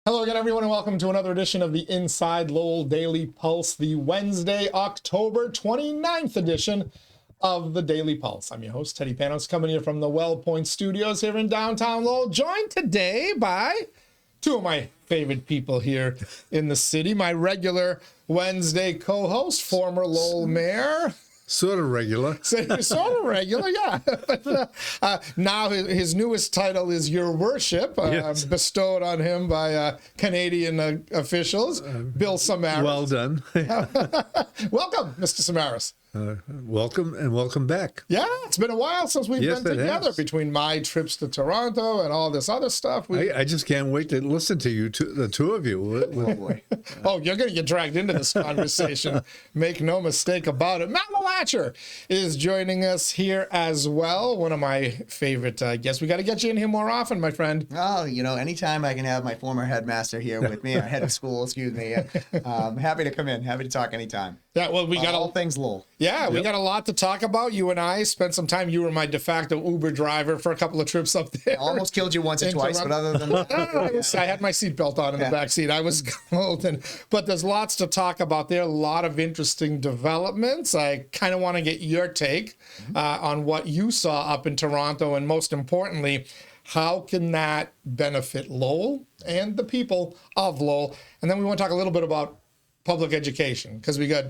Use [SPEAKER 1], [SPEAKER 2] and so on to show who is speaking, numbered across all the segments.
[SPEAKER 1] Hello again, everyone, and welcome to another edition of the Inside Lowell Daily Pulse, the Wednesday, October 29th edition of the Daily Pulse. I'm your host, Teddy Panos, coming here from the WellPoint Studios here in downtown Lowell, joined today by two of my favorite people here in the city, my regular Wednesday co-host, former Lowell Mayor.
[SPEAKER 2] Sort of regular.
[SPEAKER 1] Sort of regular, yeah. But, now his newest title is Your Worship,
[SPEAKER 2] Yes.
[SPEAKER 1] bestowed on him by Canadian officials. Bill Samaras.
[SPEAKER 2] Well done.
[SPEAKER 1] Welcome, Mr. Samaras.
[SPEAKER 2] Welcome and welcome back.
[SPEAKER 1] Yeah, it's been a while since we've
[SPEAKER 2] Yes,
[SPEAKER 1] been
[SPEAKER 2] it
[SPEAKER 1] together
[SPEAKER 2] has.
[SPEAKER 1] between my trips to Toronto and all this other stuff.
[SPEAKER 2] I just can't wait to listen to you, the two of you.
[SPEAKER 1] Oh, you're going to get dragged into this conversation. Make no mistake about it. Matt Latcher is joining us here as well. One of my favorite guests. We got to get you in here more often, my friend.
[SPEAKER 3] Oh, anytime I can have my former headmaster here with me, or head of school, excuse me. Happy to come in. Happy to talk anytime.
[SPEAKER 1] Yeah, well, we got
[SPEAKER 3] all things Lowell.
[SPEAKER 1] Yeah, we got a lot to talk about. You and I spent some time. You were my de facto Uber driver for a couple of trips up there.
[SPEAKER 3] Almost killed you once or twice, but other than that,
[SPEAKER 1] I had my seatbelt on in the back seat. I was cold, but there's lots to talk about there. A lot of interesting developments. I kind of want to get your take on what you saw up in Toronto, and most importantly, how can that benefit Lowell and the people of Lowell? And then we want to talk a little bit about public education, because we got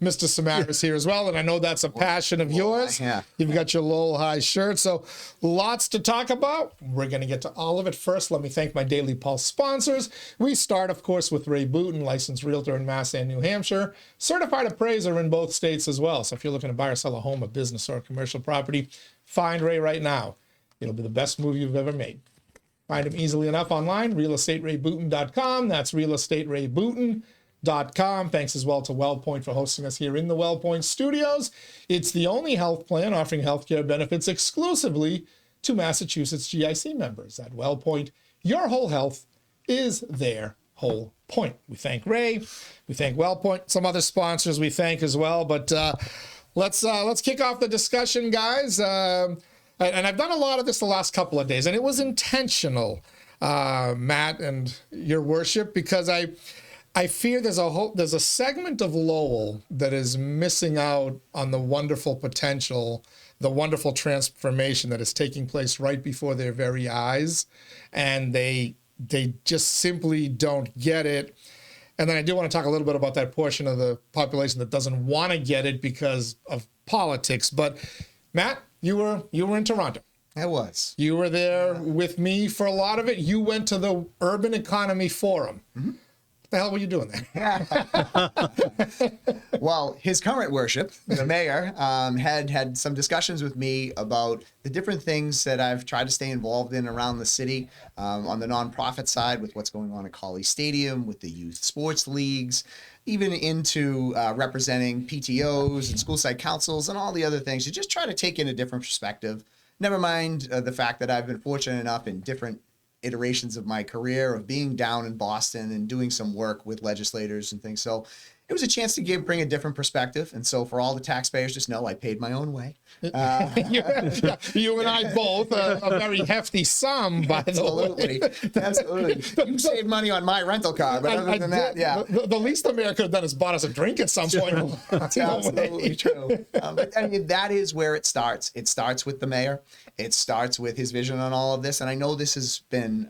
[SPEAKER 1] Mr. Samaras here as well, and I know that's a passion of yours.
[SPEAKER 3] Yeah.
[SPEAKER 1] You've got your Lowell High shirt, so lots to talk about. We're going to get to all of it. First, let me thank my Daily Pulse sponsors. We start, of course, with Ray Booten, licensed realtor in Mass and New Hampshire, certified appraiser in both states as well. So if you're looking to buy or sell a home, a business, or a commercial property, find Ray right now. It'll be the best move you've ever made. Find him easily enough online, realestaterayBooten.com. That's realestaterayBooten.com. Thanks as well to WellPoint for hosting us here in the WellPoint Studios. It's the only health plan offering healthcare benefits exclusively to Massachusetts GIC members. At WellPoint, your whole health is their whole point. We thank Ray. We thank WellPoint. Some other sponsors we thank as well. But let's kick off the discussion, guys. And I've done a lot of this the last couple of days, and it was intentional, Matt and your worship, because I fear there's a segment of Lowell that is missing out on the wonderful potential, the wonderful transformation that is taking place right before their very eyes, and they just simply don't get it. And then I do want to talk a little bit about that portion of the population that doesn't want to get it because of politics. But Matt, you were in Toronto.
[SPEAKER 3] I was.
[SPEAKER 1] You were there with me for a lot of it. You went to the Urban Economy Forum. Mm-hmm. What the hell were you doing there?
[SPEAKER 3] Well, his current worship, the mayor, had some discussions with me about the different things that I've tried to stay involved in around the city, on the nonprofit side with what's going on at 𝐿𝐷𝐷 Stadium, with the youth sports leagues, even into representing PTOs and school site councils and all the other things. You just try to take in a different perspective. Never mind the fact that I've been fortunate enough in different iterations of my career of being down in Boston and doing some work with legislators and things. So it was a chance to bring a different perspective. And so for all the taxpayers, just know I paid my own way.
[SPEAKER 1] You and I both, a very hefty sum, by the way.
[SPEAKER 3] Absolutely. You saved money on my rental car, but other than that, yeah.
[SPEAKER 1] The least the mayor could have done is bought us a drink at some point.
[SPEAKER 3] That's absolutely true. But I mean, that is where it starts. It starts with the mayor. It starts with his vision on all of this. And I know this has been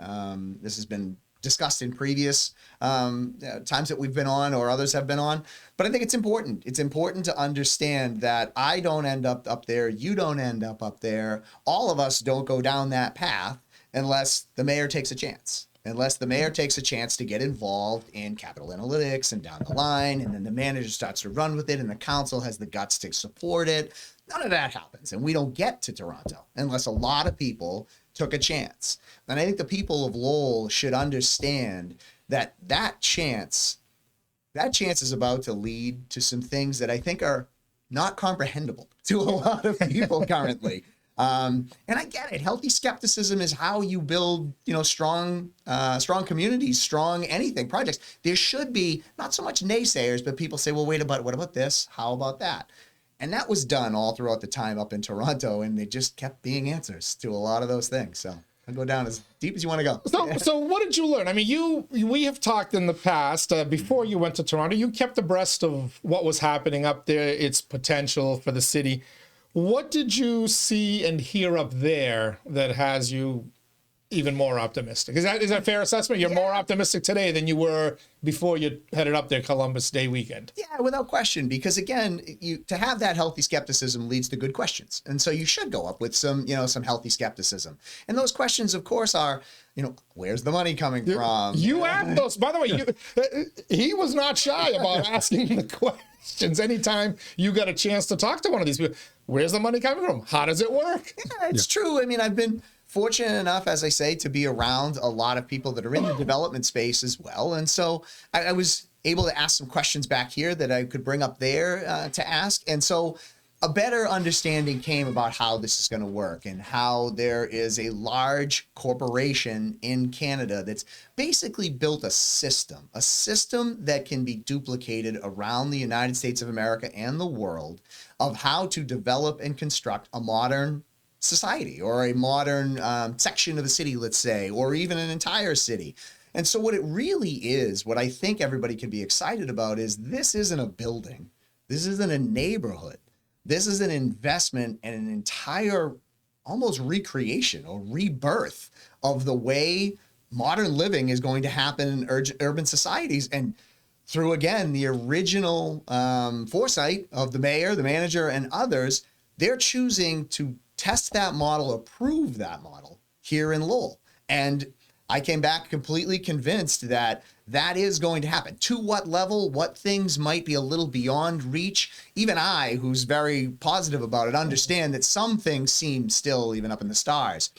[SPEAKER 3] discussed in previous times that we've been on or others have been on. But I think it's important. It's important to understand that I don't end up there. You don't end up there. All of us don't go down that path unless the mayor takes a chance. Unless the mayor takes a chance to get involved in capital analytics and down the line, and then the manager starts to run with it and the council has the guts to support it. None of that happens. And we don't get to Toronto unless a lot of people took a chance. And I think the people of Lowell should understand that chance is about to lead to some things that I think are not comprehensible to a lot of people currently. And I get it. Healthy skepticism is how you build, strong communities, strong anything projects. There should be not so much naysayers, but people say, well, what about this? How about that? And that was done all throughout the time up in Toronto, and they just kept being answers to a lot of those things. So I'll go down as deep as you want to go.
[SPEAKER 1] So what did you learn? I mean, we have talked in the past, before you went to Toronto, you kept abreast of what was happening up there, its potential for the city. What did you see and hear up there that has you even more optimistic? Is that a fair assessment? You're more optimistic today than you were before you headed up there Columbus Day weekend.
[SPEAKER 3] Yeah, without question, because again, to have that healthy skepticism leads to good questions. And so you should go up with some healthy skepticism. And those questions, of course, are, where's the money coming from?
[SPEAKER 1] You asked those. By the way, he was not shy about asking the questions anytime you got a chance to talk to one of these people. Where's the money coming from? How does it work?
[SPEAKER 3] Yeah, it's true. I mean, I've been fortunate enough, as I say, to be around a lot of people that are in the development space as well. And so I was able to ask some questions back here that I could bring up there to ask. And so a better understanding came about how this is going to work and how there is a large corporation in Canada that's basically built a system that can be duplicated around the United States of America and the world of how to develop and construct a modern society or a modern section of the city, let's say, or even an entire city. And so what it really is, what I think everybody can be excited about is this isn't a building. This isn't a neighborhood. This is an investment and an entire almost recreation or rebirth of the way modern living is going to happen in urban societies. And through, again, the original foresight of the mayor, the manager, and others, they're choosing to test that model, approve that model here in Lowell. And I came back completely convinced that that is going to happen. To what level, what things might be a little beyond reach. Even I, who's very positive about it, understand that some things seem still even up in the stars.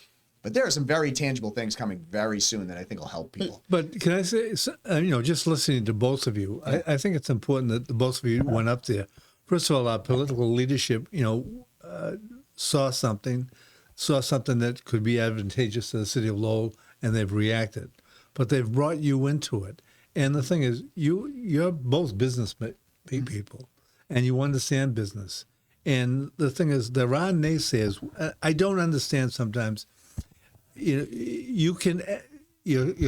[SPEAKER 3] But there are some very tangible things coming very soon that I think will help people.
[SPEAKER 2] But can I say, just listening to both of you, I think it's important that the both of you went up there. First of all, our political leadership, saw something that could be advantageous to the city of Lowell, and they've reacted. But they've brought you into it. And the thing is, you're both business people, and you understand business. And the thing is, there are naysayers. I don't understand sometimes. You're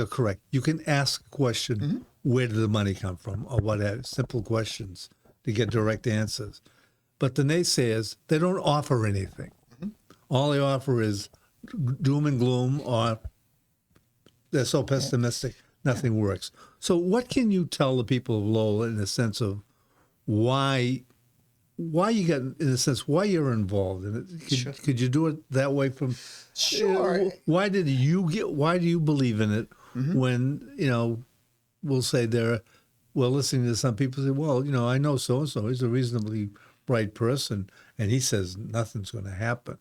[SPEAKER 2] correct. You can ask a question, where did the money come from, or whatever, simple questions to get direct answers. But the naysayers, they don't offer anything. All they offer is doom and gloom, or they're so pessimistic, nothing works. So what can you tell the people of Lowell in the sense of why you got, in a sense, why you're involved in it? Could you do it that way from?
[SPEAKER 3] Sure.
[SPEAKER 2] Why do you believe in it when, we'll say we're listening to some people say, well, I know so-and-so, he's a reasonably bright person, and he says nothing's going to happen.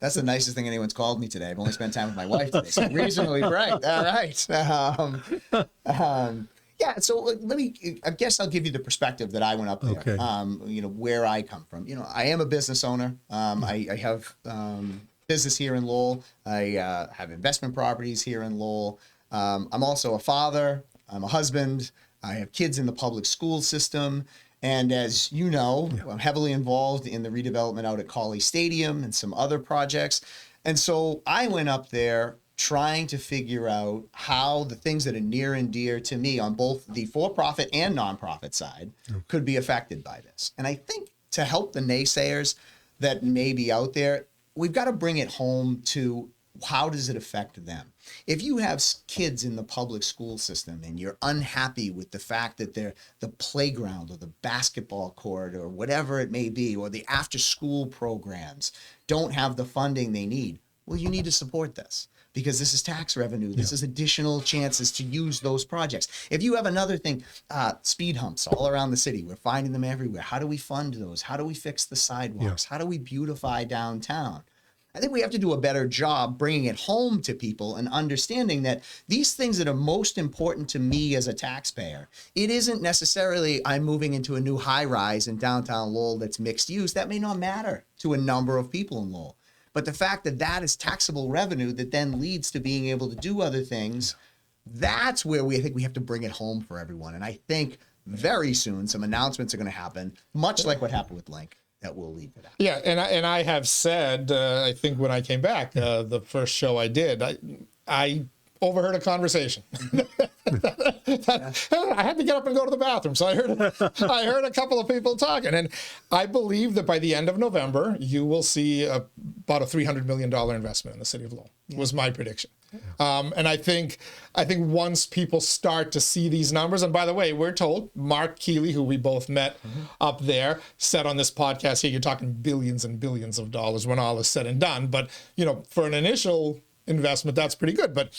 [SPEAKER 3] That's the nicest thing anyone's called me today. I've only spent time with my wife today, so reasonably bright. All right. So I guess I'll give you the perspective that I went up there.
[SPEAKER 2] Okay.
[SPEAKER 3] Where I come from. I am a business owner. I have business here in Lowell. I have investment properties here in Lowell. I'm also a father. I'm a husband. I have kids in the public school system. And as you know, I'm heavily involved in the redevelopment out at 𝐿𝐴𝐿𝐴 Stadium and some other projects. And so I went up there trying to figure out how the things that are near and dear to me on both the for-profit and nonprofit side could be affected by this. And I think to help the naysayers that may be out there, we've got to bring it home to how does it affect them? If you have kids in the public school system and you're unhappy with the fact that the playground or the basketball court or whatever it may be, or the after-school programs don't have the funding they need, well, you need to support this because this is tax revenue. This is additional chances to use those projects. If you have another thing, speed humps all around the city, we're finding them everywhere. How do we fund those? How do we fix the sidewalks? How do we beautify downtown? I think we have to do a better job bringing it home to people and understanding that these things that are most important to me as a taxpayer, it isn't necessarily I'm moving into a new high-rise in downtown Lowell that's mixed use. That may not matter to a number of people in Lowell. But the fact that that is taxable revenue that then leads to being able to do other things, that's where I think we have to bring it home for everyone. And I think very soon some announcements are going to happen, much like what happened with Link. that will lead to that.
[SPEAKER 1] Yeah, and I have said, I think when I came back, the first show I did, I overheard a conversation. I had to get up and go to the bathroom, so I heard a couple of people talking, and I believe that by the end of November, you will see about a $300 million investment in the city of Lowell. Was my prediction. And I think once people start to see these numbers, and by the way, we're told Mark Keeley, who we both met up there, said on this podcast here, you're talking billions and billions of dollars when all is said and done. But for an initial investment, that's pretty good. But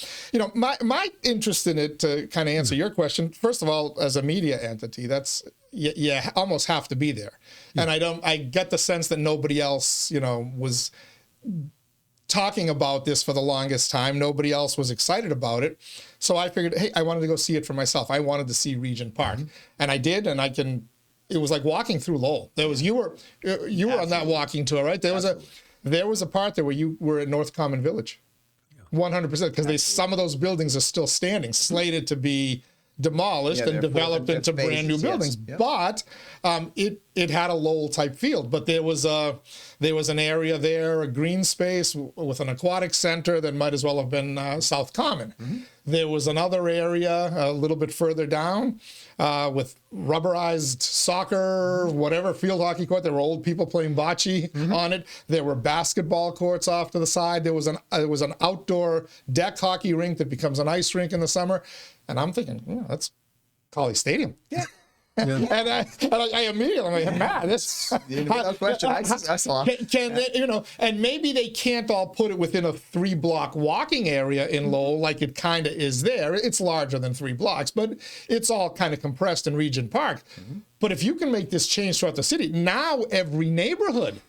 [SPEAKER 1] my interest in it, to kind of answer your question, first of all, as a media entity, that's you almost have to be there. And I get the sense that nobody else was talking about this for the longest time. Nobody else was excited about it. So I figured, hey, I wanted to go see it for myself. I wanted to see Regent Park. And I did, and it was like walking through Lowell. You were on that walking tour, right? There was a part there where you were at North Common Village. 100%, because some of those buildings are still standing, slated to be demolished and developed into brand new buildings. Yes. But it had a Lowell type field. But there was an area there, a green space with an aquatic center that might as well have been South Common. There was another area a little bit further down with rubberized soccer, whatever, field hockey court. There were old people playing bocce on it. There were basketball courts off to the side. There was an outdoor deck hockey rink that becomes an ice rink in the summer. And I'm thinking, that's Colley Stadium. Yeah. And I immediately, I'm like, man, this.
[SPEAKER 3] No question. I saw.
[SPEAKER 1] Can they, and maybe they can't all put it within a 3-block walking area in Lowell like it kind of is there. It's larger than 3 blocks, but it's all kind of compressed in Regent Park. But if you can make this change throughout the city, now every neighborhood,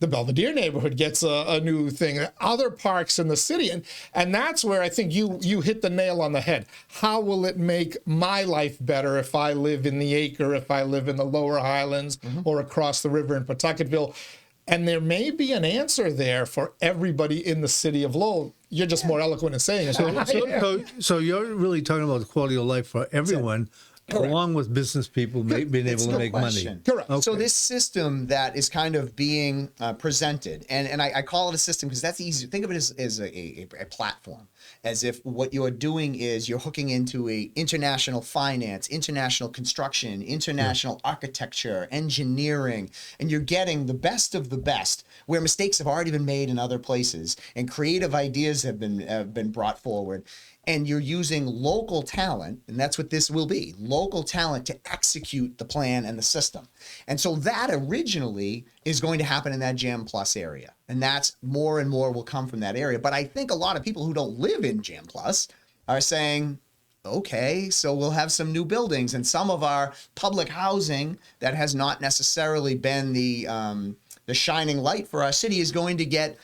[SPEAKER 1] the Belvedere neighborhood gets a new thing, other parks in the city. And that's where I think you hit the nail on the head. How will it make my life better if I live in the Acre, if I live in the Lower Highlands or across the river in Pawtuckettville? And there may be an answer there for everybody in the city of Lowell. You're just more eloquent in saying it.
[SPEAKER 2] So you're really talking about the quality of life for everyone. Correct. Along with business people being able to make money.
[SPEAKER 1] Correct.
[SPEAKER 2] Okay.
[SPEAKER 3] So this system that is kind of being presented, and I call it a system because that's easy. Think of it as a platform, as if what you're doing is you're hooking into a international finance, international construction, international architecture, engineering, and you're getting the best of the best where mistakes have already been made in other places and creative ideas have been brought forward. And you're using local talent, and that's what this will be, local talent to execute the plan and the system. And so that originally is going to happen in that Jam Plus area. And that's more and more will come from that area. But I think a lot of people who don't live in Jam Plus are saying, okay, so we'll have some new buildings, and some of our public housing that has not necessarily been the shining light for our city is going to get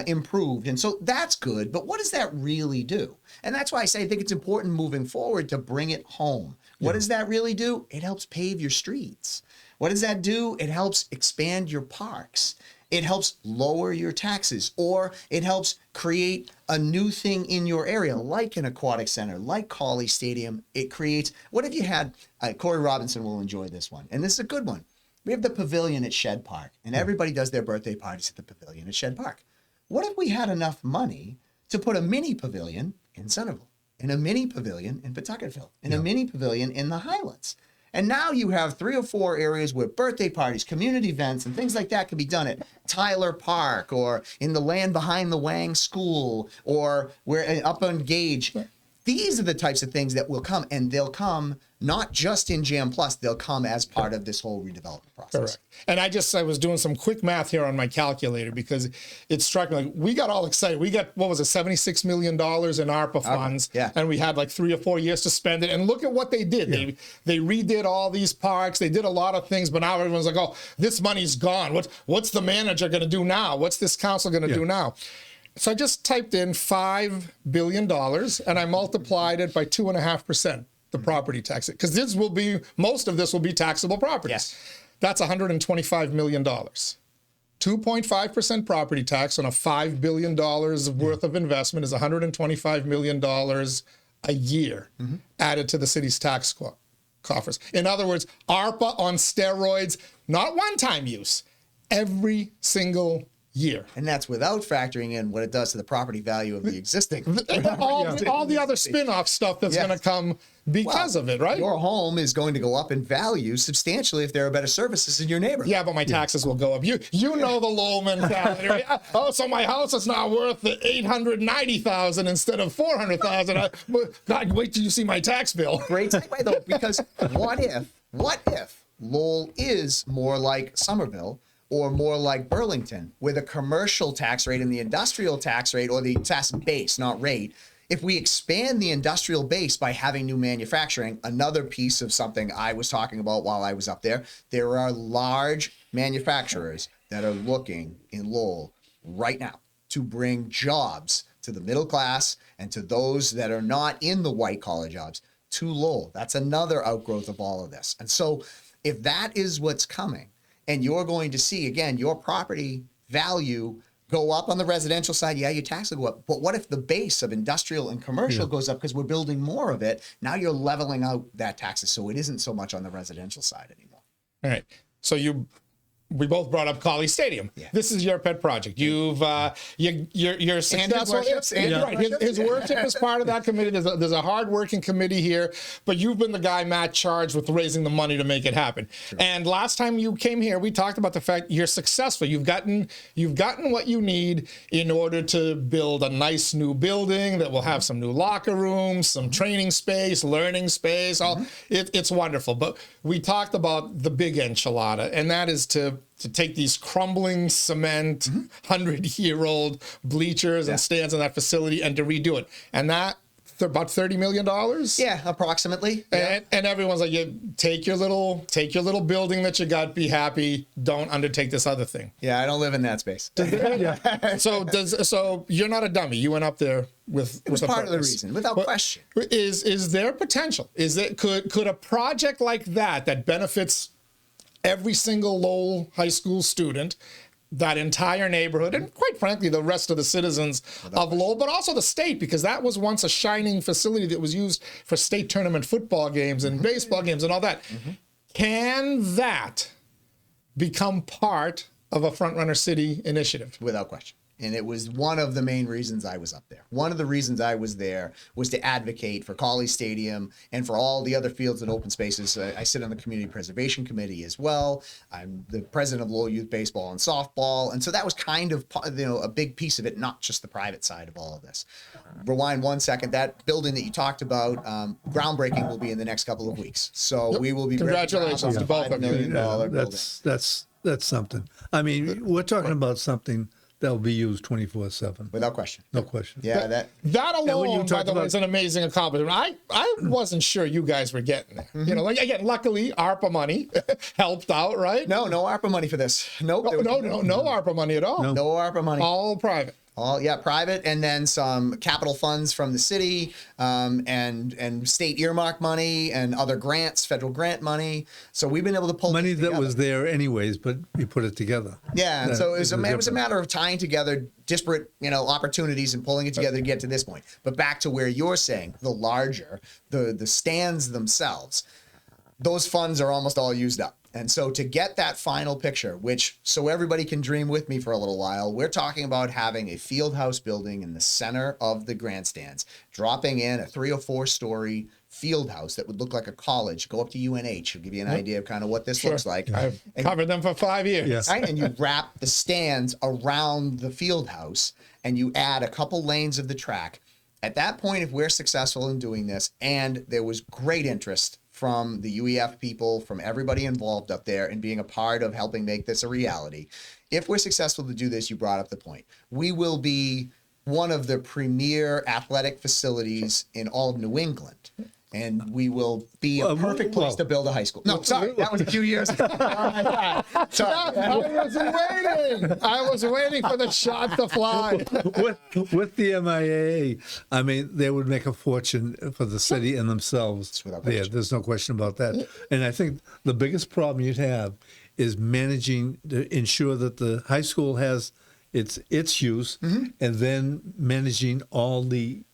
[SPEAKER 3] improved. And so that's good. But what does that really do? And that's why I say I think it's important moving forward to bring it home. What does that really do? It helps pave your streets. What does that do? It helps expand your parks. It helps lower your taxes, or it helps create a new thing in your area, like an aquatic center, like Colley Stadium. It creates, what if you had, Corey Robinson will enjoy this one, and this is a good one. We have the pavilion at Shed Park, and everybody does their birthday parties at the pavilion at Shed Park. What if we had enough money to put a mini pavilion in Centerville, and a mini pavilion in Pawtuckettville, and a mini pavilion in the Highlands? And now you have 3 or 4 areas where birthday parties, community events, and things like that can be done at Tyler Park, or in the land behind the Wang School, or where up on Gage. These are the types of things that will come, and they'll come not just in Jam Plus, they'll come as part of this whole redevelopment process.
[SPEAKER 1] Correct. And I was doing some quick math here on my calculator because it struck me, like, we got all excited. We got, what was it, $76 million in ARPA funds, and we had like 3 or 4 years to spend it. And look at what they did. Yeah. They redid all these parks. They did a lot of things, but now everyone's like, oh, this money's gone. What's the manager going to do now? What's this council going to do now? So I just typed in $5 billion and I multiplied it by 2.5%, the property tax, because most of this will be taxable properties.
[SPEAKER 3] Yes.
[SPEAKER 1] That's $125 million. 2.5% property tax on a $5 billion worth of investment is $125 million a year added to the city's tax coffers. In other words, ARPA on steroids, not one-time use, every single year.
[SPEAKER 3] And that's without factoring in what it does to the property value of the existing.
[SPEAKER 1] all the other spin-off stuff that's going to come because of it, right?
[SPEAKER 3] Your home is going to go up in value substantially if there are better services in your neighborhood.
[SPEAKER 1] Yeah, but my taxes will go up. You know the Lowell mentality, right? Oh, so my house is now worth $890,000 instead of $400,000. God, wait till you see my tax bill.
[SPEAKER 3] Great segue though, because what if Lowell is more like Somerville or more like Burlington, with a commercial tax rate and the industrial tax rate, or the tax base, not rate? If we expand the industrial base by having new manufacturing, another piece of something I was talking about while I was up there, there are large manufacturers that are looking in Lowell right now to bring jobs to the middle class and to those that are not in the white collar jobs to Lowell. That's another outgrowth of all of this. And so if that is what's coming, and you're going to see, again, your property value go up on the residential side, yeah, your tax will go up. But what if the base of industrial and commercial goes up because we're building more of it? Now you're leveling out that taxes, so it isn't so much on the residential side anymore.
[SPEAKER 1] All right. So we both brought up Colley Stadium. Yeah. This is your pet project. You've you're successful. His worship is part of that committee. There's a hard-working committee here, but you've been the guy, Matt, charged with raising the money to make it happen. Sure. And last time you came here, we talked about the fact you're successful. You've gotten what you need in order to build a nice new building that will have some new locker rooms, some training space, learning space. It's wonderful. But we talked about the big enchilada, and that is to take these crumbling cement, 100-year-old bleachers and stands in that facility and to redo it. And that, about $30 million?
[SPEAKER 3] Yeah, approximately.
[SPEAKER 1] And everyone's like, take your little building that you got, be happy, don't undertake this other thing.
[SPEAKER 3] Yeah, I don't live in that space.
[SPEAKER 1] So you're not a dummy. You went up there with
[SPEAKER 3] it was part of the reason, without question.
[SPEAKER 1] Is there potential? Could a project like that benefits every single Lowell High School student, that entire neighborhood, and quite frankly, the rest of the citizens of Lowell, but also the state, because that was once a shining facility that was used for state tournament football games and baseball games and all that. Can that become part of a Front Runner City initiative?
[SPEAKER 3] Without question. And it was one of the main reasons I was up there. One of the reasons I was there was to advocate for Colley Stadium and for all the other fields and open spaces. I sit on the Community Preservation Committee as well. I'm the president of Lowell Youth Baseball and Softball. And so that was kind of, a big piece of it, not just the private side of all of this. Rewind 1 second. That building that you talked about, groundbreaking will be in the next couple of weeks. So we will be
[SPEAKER 1] congratulations to both of you.
[SPEAKER 3] $5 million building.
[SPEAKER 2] That's something. I mean, we're talking about something that will be used 24/7.
[SPEAKER 3] Without question.
[SPEAKER 2] No question.
[SPEAKER 3] Yeah,
[SPEAKER 1] that alone, by the way, is an amazing accomplishment. I wasn't sure you guys were getting there. Again, luckily, ARPA money helped out, right?
[SPEAKER 3] No ARPA money for this. Nope.
[SPEAKER 1] No ARPA money at all.
[SPEAKER 3] No ARPA money.
[SPEAKER 1] All private.
[SPEAKER 3] Private, and then some capital funds from the city, and state earmark money and other grants, federal grant money. So we've been able to pull
[SPEAKER 2] money that was there anyways, but you put it together.
[SPEAKER 3] Yeah, so it was a matter of tying together disparate, opportunities and pulling it together to get to this point. But back to where you're saying, the larger, the stands themselves, those funds are almost all used up. And so to get that final picture, so everybody can dream with me for a little while, we're talking about having a field house building in the center of the grandstands, dropping in a 3 or 4 story field house that would look like a college, go up to UNH, will give you an idea of kind of what this looks like.
[SPEAKER 1] I've covered them for 5 years.
[SPEAKER 2] Yes.
[SPEAKER 3] Right? And you wrap the stands around the field house and you add a couple lanes of the track. At that point, if we're successful in doing this, and there was great interest from the UEF people, from everybody involved up there and being a part of helping make this a reality. If we're successful to do this, you brought up the point. We will be one of the premier athletic facilities in all of New England. And we will be a perfect place to build a high school. No, sorry, that was a few years ago.
[SPEAKER 1] I was waiting for the shot to fly.
[SPEAKER 2] With the MIAA, I mean, they would make a fortune for the city and themselves. There's no question about that. And I think the biggest problem you'd have is managing to ensure that the high school has its use, and then managing all the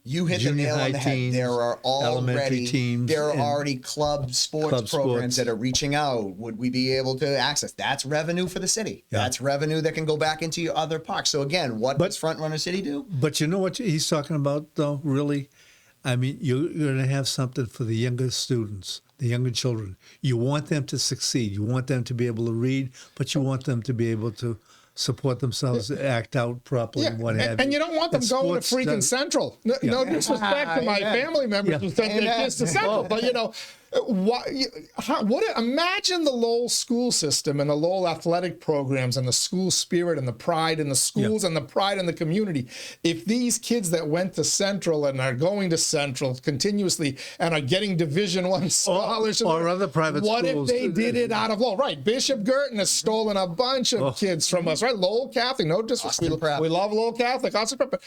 [SPEAKER 3] You hit the
[SPEAKER 2] junior
[SPEAKER 3] nail
[SPEAKER 2] high
[SPEAKER 3] on the head.
[SPEAKER 2] teams,
[SPEAKER 3] There are
[SPEAKER 2] elementary teams,
[SPEAKER 3] there are
[SPEAKER 2] and
[SPEAKER 3] already club sports programs that are reaching out. Would we be able to access? That's revenue for the city.
[SPEAKER 2] Yeah.
[SPEAKER 3] That's revenue that can go back into your other parks. So again, what does Front Runner City do?
[SPEAKER 2] But you know what he's talking about, though, really? I mean, you're going to have something for the younger students, the younger children. You want them to succeed. You want them to be able to read, but you want them to be able to support themselves, act out properly, and what have you.
[SPEAKER 1] And you don't want them going to freaking Central. No disrespect to my family members who send their kids to Central, but you know, imagine the Lowell school system and the Lowell athletic programs and the school spirit and the pride in the schools and the pride in the community. If these kids that went to Central and are going to Central continuously and are getting Division I scholarships
[SPEAKER 2] or other private
[SPEAKER 1] what
[SPEAKER 2] schools.
[SPEAKER 1] What if they did it out of Lowell? Right, Bishop Girton has stolen a bunch of kids from us, right? Lowell Catholic, no disrespect. We love Lowell Catholic, Austin Prep, but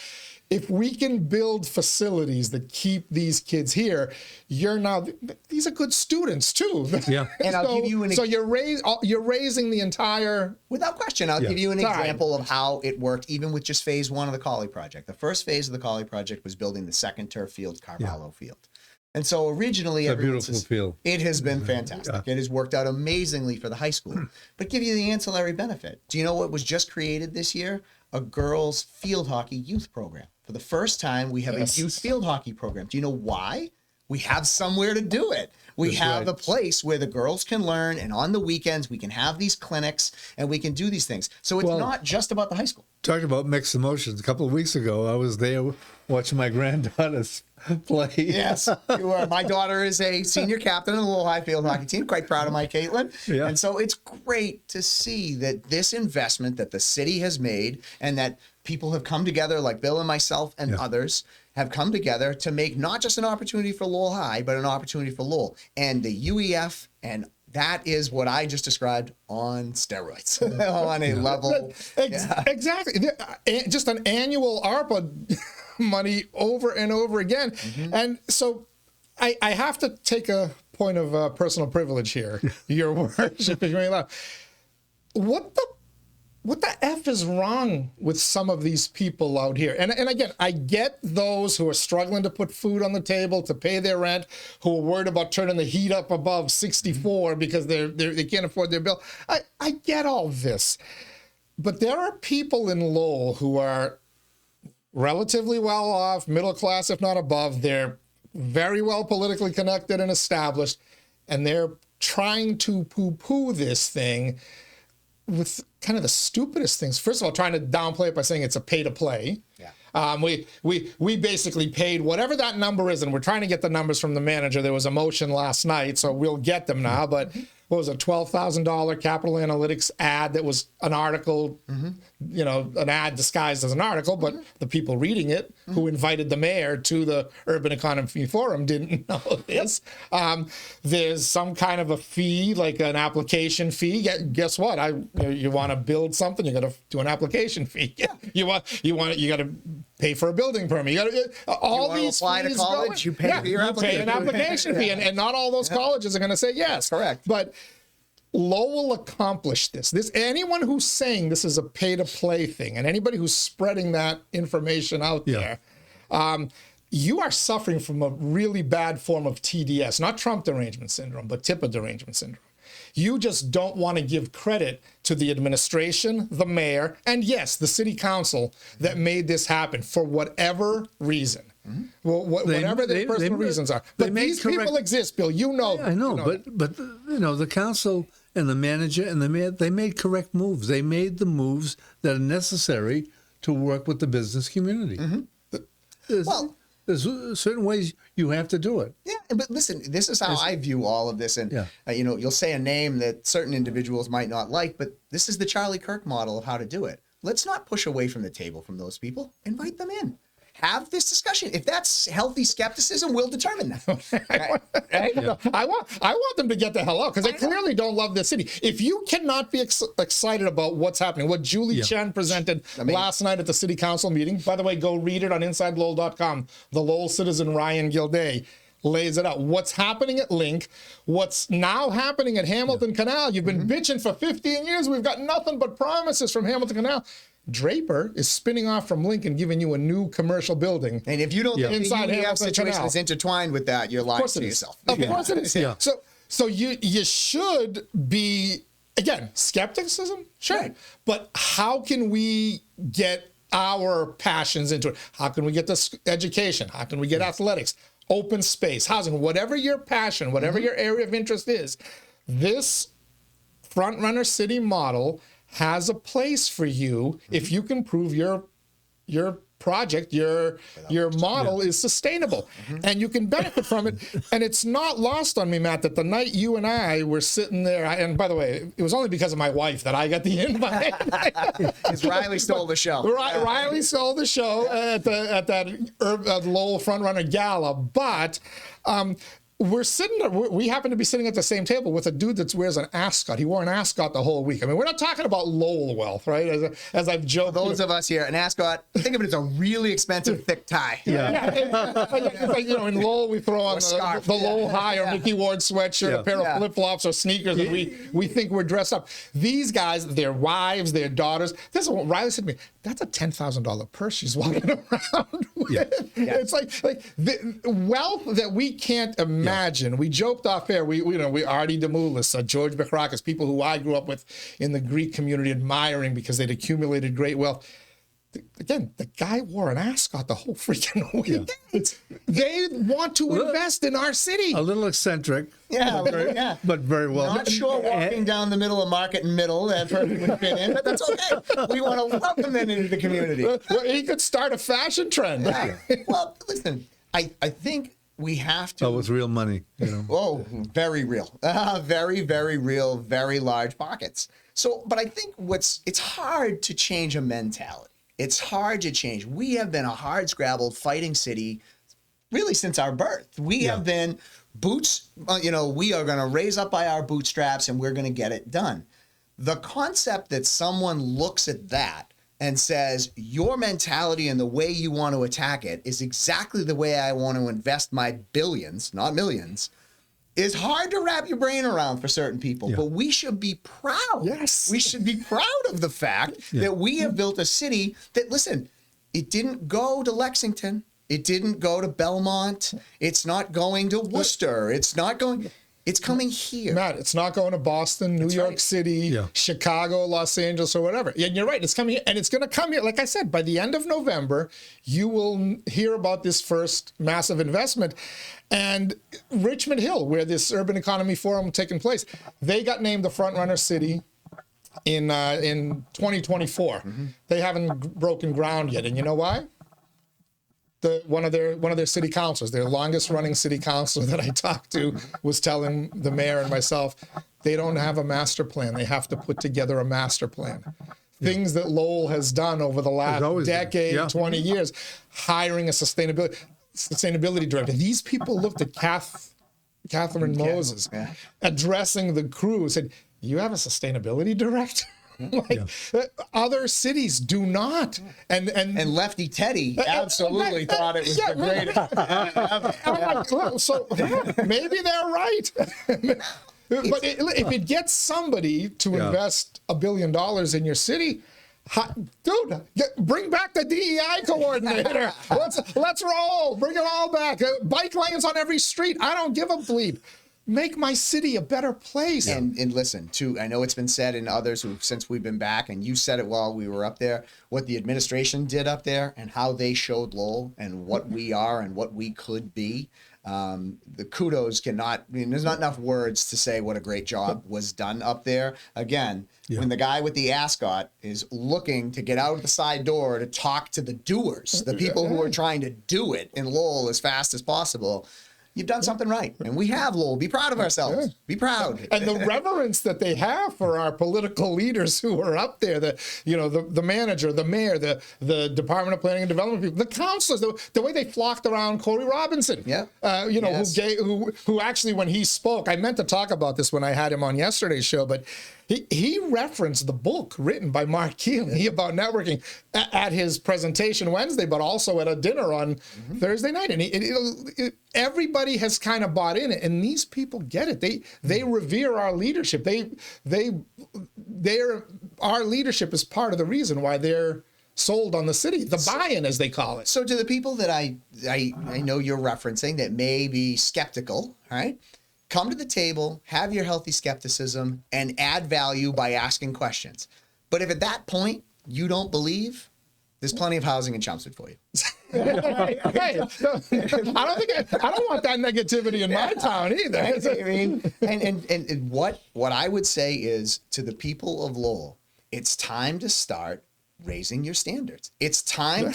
[SPEAKER 1] if we can build facilities that keep these kids here, these are good students too.
[SPEAKER 2] Yeah.
[SPEAKER 3] And I'll give you
[SPEAKER 1] you're raising the entire.
[SPEAKER 3] Without question, I'll give you an example of how it worked, even with just phase one of the Collie project. The first phase of the Collie project was building the second turf field, Carvalho Field. And so originally,
[SPEAKER 2] it's a beautiful field.
[SPEAKER 3] It has been fantastic. It has worked out amazingly for the high school. But give you the ancillary benefit. Do you know what was just created this year? A girls' field hockey youth program. For the first time, we have a youth field hockey program. Do you know why? We have somewhere to do it. We have a place where the girls can learn, and on the weekends we can have these clinics and we can do these things. So it's not just about the high school.
[SPEAKER 2] Talking about mixed emotions, a couple of weeks ago, I was there watching my granddaughters play.
[SPEAKER 3] Yes, you are. My daughter is a senior captain in the Lowell High field hockey team. Quite proud of my Caitlin.
[SPEAKER 2] Yeah.
[SPEAKER 3] And so it's great to see that this investment that the city has made and that people have come together, like Bill and myself and others, have come together to make not just an opportunity for Lowell High, but an opportunity for Lowell. And the UEF, and that is what I just described on steroids, on a level.
[SPEAKER 1] Exactly. Just an annual ARPA money over and over again. And so I have to take a point of personal privilege here, Your Worship, if you're allowed. What the F is wrong with some of these people out here? And again, I get those who are struggling to put food on the table, to pay their rent, who are worried about turning the heat up above 64 because they can't afford their bill. I get all this. But there are people in Lowell who are relatively well off, middle class, if not above. They're very well politically connected and established, and they're trying to poo-poo this thing with kind of the stupidest things. First of all, trying to downplay it by saying it's a pay-to-play. Yeah. We basically paid whatever that number is, and we're trying to get the numbers from the manager. There was a motion last night, so we'll get them now. But what was it, $12,000 Capital Analytics ad that was an article, you know, an ad disguised as an article, but the people reading it who invited the mayor to the Urban Economy Forum didn't know this. There's some kind of a fee, like an application fee. Guess what? You want to build something, you got to do an application fee. You got to pay for a building permit. You got to all these
[SPEAKER 3] apply to college. You pay for your application.
[SPEAKER 1] Pay an application fee, and not all those colleges are going to say yes.
[SPEAKER 3] Correct.
[SPEAKER 1] But Lowell accomplished this. Anyone who's saying this is a pay-to-play thing, and anybody who's spreading that information out there, you are suffering from a really bad form of TDS, not Trump derangement syndrome, but TIPA derangement syndrome. You just don't want to give credit to the administration, the mayor, and yes, the city council that made this happen for whatever reason. Well, whatever their personal reasons are. But these people exist, Bill. You know.
[SPEAKER 2] Yeah, I know, but you know, the council and the manager and the mayor, they made correct moves. They made the moves that are necessary to work with the business community. There's certain ways you have to do it.
[SPEAKER 3] Yeah, but listen, this is how I view all of this. And, you know, you'll say a name that certain individuals might not like, but this is the Charlie Kirk model of how to do it. Let's not push away from the table from those people. Invite them in. Have this discussion. If that's healthy skepticism, we'll determine that. Right?
[SPEAKER 1] Yeah. I want them to get the hell out because they clearly don't love this city. If you cannot be excited about what's happening, what Julie Chen presented last night at the city council meeting, by the way, go read it on InsideLowell.com. The Lowell citizen Ryan Gilday lays it out. What's happening at Link, what's now happening at Hamilton Canal. You've been bitching for 15 years. We've got nothing but promises from Hamilton Canal. Draper is spinning off from Lincoln, giving you a new commercial building.
[SPEAKER 3] And if you don't think the
[SPEAKER 1] Inside
[SPEAKER 3] UEF
[SPEAKER 1] Hamilton
[SPEAKER 3] situation
[SPEAKER 1] Canal.
[SPEAKER 3] is intertwined with that, you're lying to
[SPEAKER 1] Of
[SPEAKER 3] yourself.
[SPEAKER 1] Of course it is.
[SPEAKER 2] Yeah.
[SPEAKER 1] So you should be, again, skepticism, sure.
[SPEAKER 3] Right.
[SPEAKER 1] But how can we get our passions into it? How can we get this education? How can we get athletics, open space, housing, whatever your passion, whatever your area of interest is, this front runner city model has a place for you if you can prove your project, your model is sustainable, and you can benefit from it. And it's not lost on me, Matt, that the night you and I were sitting there, and by the way, it was only because of my wife that I got the invite.
[SPEAKER 3] Because Riley stole the show.
[SPEAKER 1] Riley stole the show at that Lowell Frontrunner Gala, but we're sitting there, we happen to be sitting at the same table with a dude that wears an ascot. He wore an ascot the whole week. I mean, we're not talking about Lowell wealth, right? As I've joked.
[SPEAKER 3] Those of us here, an ascot, think of it as a really expensive thick tie.
[SPEAKER 1] It's like, in Lowell, we throw on
[SPEAKER 3] scarf.
[SPEAKER 1] the Lowell High or Mickey Ward sweatshirt, a pair of flip-flops or sneakers, and we think we're dressed up. These guys, their wives, their daughters, this is what Riley said to me, that's a $10,000 purse she's walking around with. It's like the wealth that we can't imagine. We joked off air, we Artie Demoulas, George Bechrakis, people who I grew up with in the Greek community admiring because they'd accumulated great wealth. Again, the guy wore an ascot the whole freaking week. They want to invest in our city.
[SPEAKER 2] A little eccentric. But very well.
[SPEAKER 3] Not sure walking down the middle of Market and Middle that person would fit in, but that's okay. We want to welcome them into the community.
[SPEAKER 1] Well, he could start a fashion trend.
[SPEAKER 3] Well, listen, I think we have to.
[SPEAKER 2] Oh, with real money,
[SPEAKER 3] Oh, very real. Very, very real, very large pockets. So, but I think it's hard to change a mentality. It's hard to change. We have been a hard-scrabbled fighting city really since our birth. We have been boots, we are going to raise up by our bootstraps and we're going to get it done. The concept that someone looks at that and says, your mentality and the way you want to attack it is exactly the way I want to invest my billions, not millions, is hard to wrap your brain around for certain people. But we should be proud.
[SPEAKER 1] Yes.
[SPEAKER 3] We should be proud of the fact that we have built a city that, listen, it didn't go to Lexington. It didn't go to Belmont. It's not going to Worcester. It's not going... It's coming here.
[SPEAKER 1] Matt, it's not going to Boston, New York City, Chicago, Los Angeles, or whatever. And you're right, it's coming here. And it's going to come here. Like I said, by the end of November, you will hear about this first massive investment. And Richmond Hill, where this Urban Economy Forum taking place, they got named the front-runner city in 2024. They haven't broken ground yet. And you know why? One of their city councilors, their longest running city councilor that I talked to, was telling the mayor and myself, they don't have a master plan. They have to put together a master plan. Things that Lowell has done over the last decade, 20 years, hiring a sustainability director. These people looked at Catherine Moses addressing the crew and said, you have a sustainability director? Other cities do not, and
[SPEAKER 3] Lefty Teddy absolutely thought it was the greatest.
[SPEAKER 1] So maybe they're right. But if it gets somebody to invest $1 billion in your city, dude, bring back the DEI coordinator. Let's roll. Bring it all back. Bike lanes on every street. I don't give a bleep. Make my city a better place.
[SPEAKER 3] And listen, I know it's been said in others since we've been back, and you said it while we were up there, what the administration did up there and how they showed Lowell and what we are and what we could be. The kudos there's not enough words to say what a great job was done up there. Again, when the guy with the ascot is looking to get out the side door to talk to the doers, the people who are trying to do it in Lowell as fast as possible, you've done something right. And we have, Lowell. Be proud of ourselves. Be proud.
[SPEAKER 1] And the reverence that they have for our political leaders who are up there, the manager, the mayor, the Department of Planning and Development people, the councilors, the way they flocked around Corey Robinson. Who actually, when he spoke, I meant to talk about this when I had him on yesterday's show, but he referenced the book written by Mark Keeley about networking at his presentation Wednesday, but also at a dinner on Thursday night. And everybody has kind of bought in it, and these people get it. They revere our leadership. They're our leadership is part of the reason why they're sold on the city, the buy-in, as they call it.
[SPEAKER 3] So to the people that I know you're referencing that may be skeptical, all right, come to the table, have your healthy skepticism, and add value by asking questions. But if at that point you don't believe, there's plenty of housing in Chelmsford for you.
[SPEAKER 1] Hey, I don't want that negativity in my town either.
[SPEAKER 3] I mean, and what I would say is to the people of Lowell, it's time to start raising your standards. It's time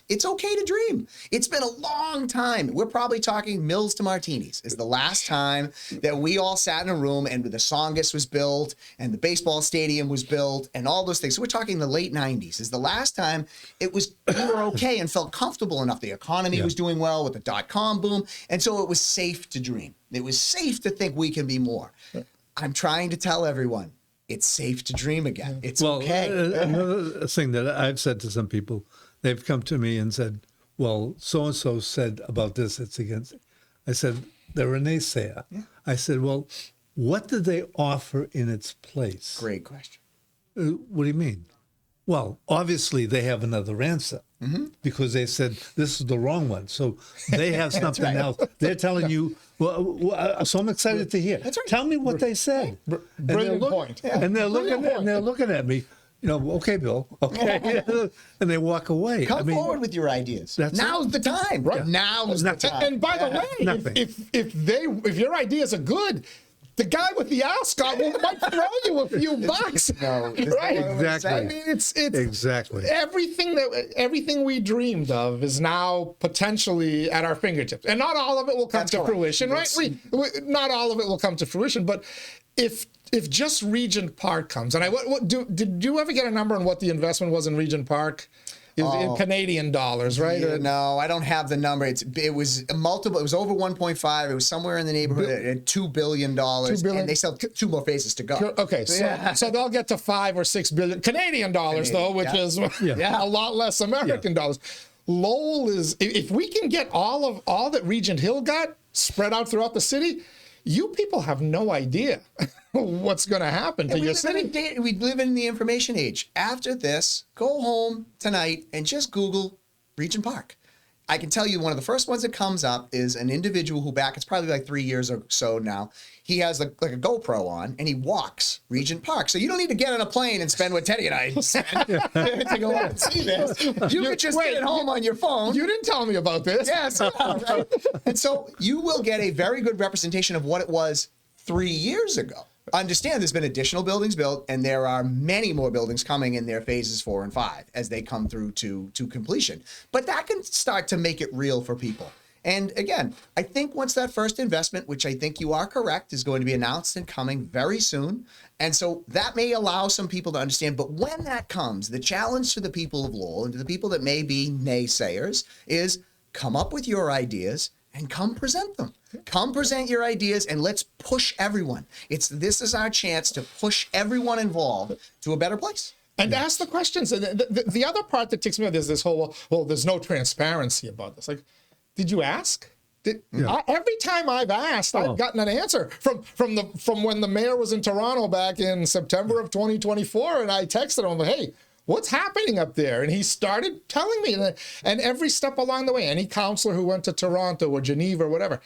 [SPEAKER 3] it's okay to dream. It's been a long time. We're probably talking Mills to Martinis is the last time that we all sat in a room and the Songus was built and the baseball stadium was built and all those things. So we're talking the late 90s is the last time we were okay and felt comfortable enough. The economy was doing well with the .com boom. And so it was safe to dream. It was safe to think we can be more. I'm trying to tell everyone, it's safe to dream again. It's okay.
[SPEAKER 2] Another thing that I've said to some people, they've come to me and said, well, so-and-so said about this, it's against it. I said, they're a naysayer. Yeah. I said, well, what did they offer in its place?
[SPEAKER 3] Great question.
[SPEAKER 2] What do you mean? Well, obviously they have another answer because they said this is the wrong one. So they have something else. They're telling you, well, so I'm excited to hear.
[SPEAKER 3] That's right.
[SPEAKER 2] Tell me what they said.
[SPEAKER 1] Brilliant point.
[SPEAKER 2] And they're looking at me, you know, okay, Bill, okay. And they walk away.
[SPEAKER 3] Come forward with your ideas. Now's the time. Right. Now's the time.
[SPEAKER 1] And by the way, if your ideas are good, the guy with the ascot might throw you a few bucks.
[SPEAKER 3] No,
[SPEAKER 1] right?
[SPEAKER 2] Exactly.
[SPEAKER 1] I mean, it's
[SPEAKER 2] exactly
[SPEAKER 1] everything we dreamed of is now potentially at our fingertips, and not all of it will come to fruition, right? Not all of it will come to fruition, but if just Regent Park comes, and did you ever get a number on what the investment was in Regent Park? In Canadian dollars, right?
[SPEAKER 3] Yeah, no, I don't have the number. It was multiple. It was over 1.5. It was somewhere in the neighborhood at $2 billion. And they sell 2 more phases to go.
[SPEAKER 1] Okay, so they'll get to 5 or 6 billion Canadian dollars, though, which is a lot less American dollars. Lowell is, if we can get all that Regent Hill got spread out throughout the city, you people have no idea what's going to happen to your city.
[SPEAKER 3] We live in the information age. After this, go home tonight and just Google Regent Park. I can tell you one of the first ones that comes up is an individual who it's probably like 3 years or so now. He has like a GoPro on and he walks Regent Park. So you don't need to get on a plane and spend what Teddy and I spent to go out and see this. You could just get it home on your phone.
[SPEAKER 1] You didn't tell me about this.
[SPEAKER 3] Yes. Right? And so you will get a very good representation of what it was 3 years ago. Understand there's been additional buildings built and there are many more buildings coming in their phases 4 and 5 as they come through to completion. But that can start to make it real for people. And again, I think once that first investment, which I think you are correct, is going to be announced and coming very soon. And so that may allow some people to understand. But when that comes, the challenge to the people of Lowell and to the people that may be naysayers is come up with your ideas and come present them. Come present your ideas and let's push everyone. This is our chance to push everyone involved to a better place.
[SPEAKER 1] And ask the questions. And the other part that ticks me off is this whole, well, there's no transparency about this. Like, did you ask? Every time I've asked, I've gotten an answer from when the mayor was in Toronto back in September of 2024, and I texted him, hey, what's happening up there? And he started telling me, and every step along the way, any counselor who went to Toronto or Geneva or whatever,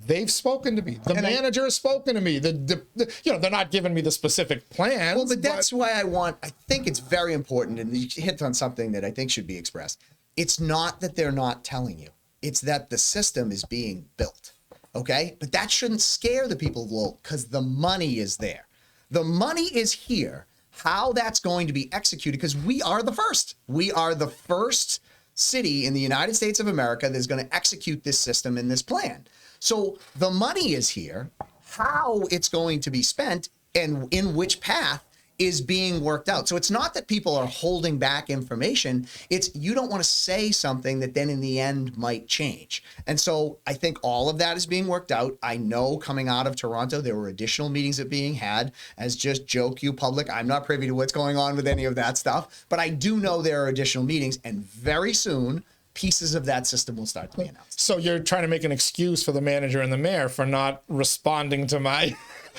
[SPEAKER 1] they've spoken to me. The manager has spoken to me. They're not giving me the specific plans.
[SPEAKER 3] Well, but that's why I think it's very important, and you hit on something that I think should be expressed. It's not that they're not telling you. It's that the system is being built, okay? But that shouldn't scare the people of Lowell because the money is there. The money is here. How that's going to be executed, because we are the first. We are the first city in the United States of America that's going to execute this system and this plan. So the money is here. How it's going to be spent and in which path is being worked out. So it's not that people are holding back information. It's you don't want to say something that then in the end might change. And so I think all of that is being worked out. I know coming out of Toronto, there were additional meetings that being had as just 𝐿𝐿𝐿 public. I'm not privy to what's going on with any of that stuff, but I do know there are additional meetings, and very soon pieces of that system will start to be announced.
[SPEAKER 1] So you're trying to make an excuse for the manager and the mayor for not responding to my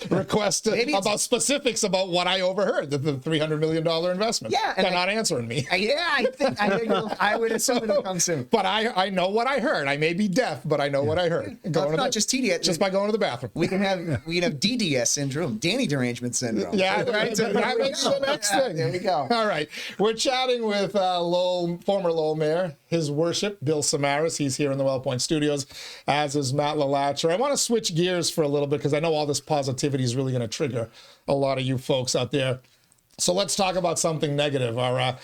[SPEAKER 1] request about specifics about what I overheard, the $300 million investment.
[SPEAKER 3] Yeah,
[SPEAKER 1] they're not answering me.
[SPEAKER 3] Yeah, I would assume it'll come soon.
[SPEAKER 1] But I know what I heard. I may be deaf, but I know what I heard.
[SPEAKER 3] Not just TDS,
[SPEAKER 1] just by going to the bathroom.
[SPEAKER 3] We can have DDS syndrome, Danny derangement syndrome.
[SPEAKER 1] Yeah, right. That makes the next thing.
[SPEAKER 3] There we go.
[SPEAKER 1] All right, we're chatting with Lowell, former Lowell Mayor, His Worship Bill Samaras. He's here in the WellPoint Studios, as is Matt LaLatcher. I want to switch gears for a little bit because I know all this positivity is really going to trigger a lot of you folks out there. So let's talk about something negative. Our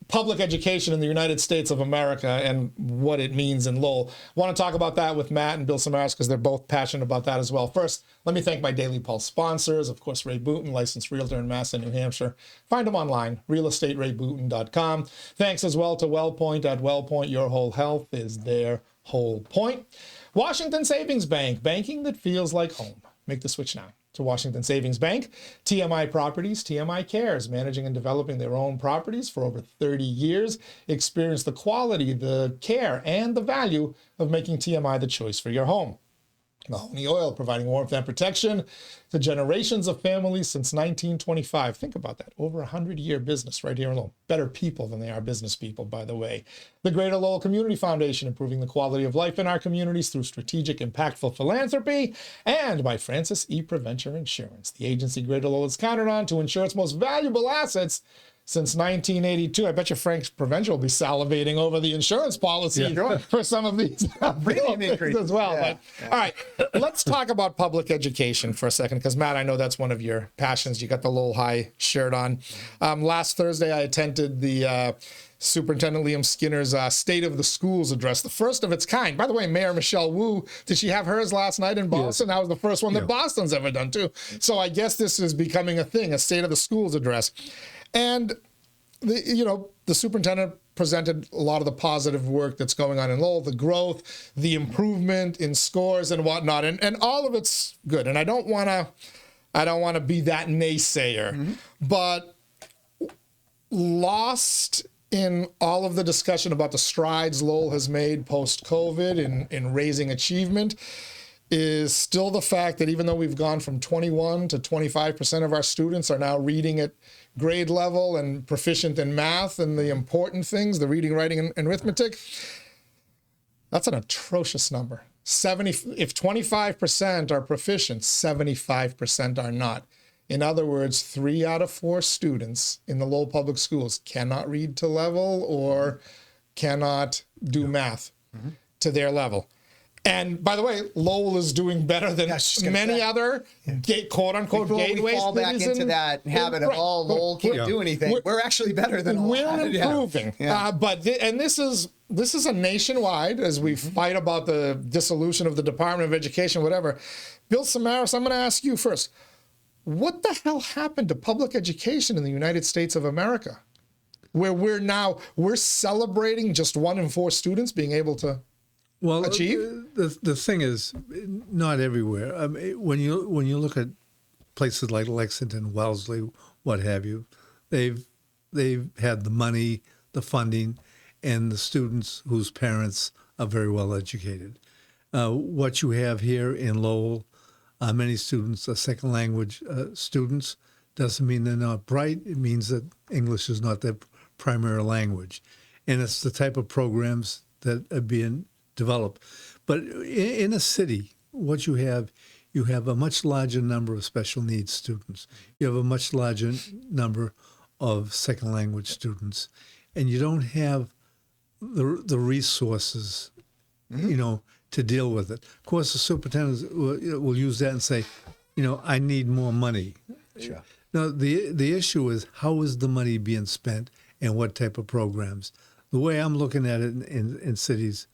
[SPEAKER 1] public education in the United States of America and what it means in Lowell. I want to talk about that with Matt and Bill Samaras because they're both passionate about that as well. First, let me thank my Daily Pulse sponsors. Of course, Ray Booten, licensed realtor in Mass and New Hampshire. Find them online, realestaterayBooten.com. Thanks as well to WellPoint at WellPoint. Your whole health is their whole point. Washington Savings Bank, banking that feels like home. Make the switch now to Washington Savings Bank. TMI Properties, TMI Cares, managing and developing their own properties for over 30 years. Experience the quality, the care, and the value of making TMI the choice for your home. Mahoney Oil, providing warmth and protection to generations of families since 1925. Think about that. Over 100-year business right here in Lowell. Better people than they are business people, by the way. The Greater Lowell Community Foundation, improving the quality of life in our communities through strategic, impactful philanthropy. And by Francis E. Preventure Insurance, the agency Greater Lowell is counted on to insure its most valuable assets since 1982. I bet you Frank Preventure will be salivating over the insurance policy for some of these things as well.
[SPEAKER 3] Yeah.
[SPEAKER 1] But, all right, let's talk about public education for a second, because Matt, I know that's one of your passions. You got the Lowell High shirt on. Last Thursday, I attended the Superintendent Liam Skinner's State of the Schools address, the first of its kind. By the way, Mayor Michelle Wu, did she have hers last night in Boston? Yes. That was the first one that Boston's ever done too. So I guess this is becoming a thing, a State of the Schools address. And the superintendent presented a lot of the positive work that's going on in Lowell, the growth, the improvement in scores and whatnot, and all of it's good. And I don't want to be that naysayer, but lost in all of the discussion about the strides Lowell has made post-COVID in raising achievement is still the fact that even though we've gone from 21 to 25% of our students are now reading at grade level and proficient in math and the important things, the reading, writing, and arithmetic, that's an atrocious number. If 25% are proficient, 75% are not. In other words, 3 out of 4 students in the Lowell Public Schools cannot read to level or cannot do math to their level. And by the way, Lowell is doing better than many other quote-unquote gateways.
[SPEAKER 3] Before we fall back into that habit of, Lowell can't do anything, we're actually better than
[SPEAKER 1] Lowell. We're improving. This is a nationwide, as we fight about the dissolution of the Department of Education, whatever. Bill Samaras, I'm going to ask you first. What the hell happened to public education in the United States of America, where we're celebrating just 1 in 4 students being able to achieve?
[SPEAKER 2] The thing is, not everywhere. I mean, when you look at places like Lexington, Wellesley, what have you, they've had the money, the funding, and the students whose parents are very well educated. What you have here in Lowell, many students are second language students. Doesn't mean they're not bright. It means that English is not their primary language. And it's the type of programs that are being developed. But in a city, what you have a much larger number of special needs students. You have a much larger number of second language students. And you don't have the resources, to deal with it. Of course, the superintendents will use that and say, I need more money.
[SPEAKER 3] Sure.
[SPEAKER 2] Now, the issue is, how is the money being spent and what type of programs? The way I'm looking at it in cities,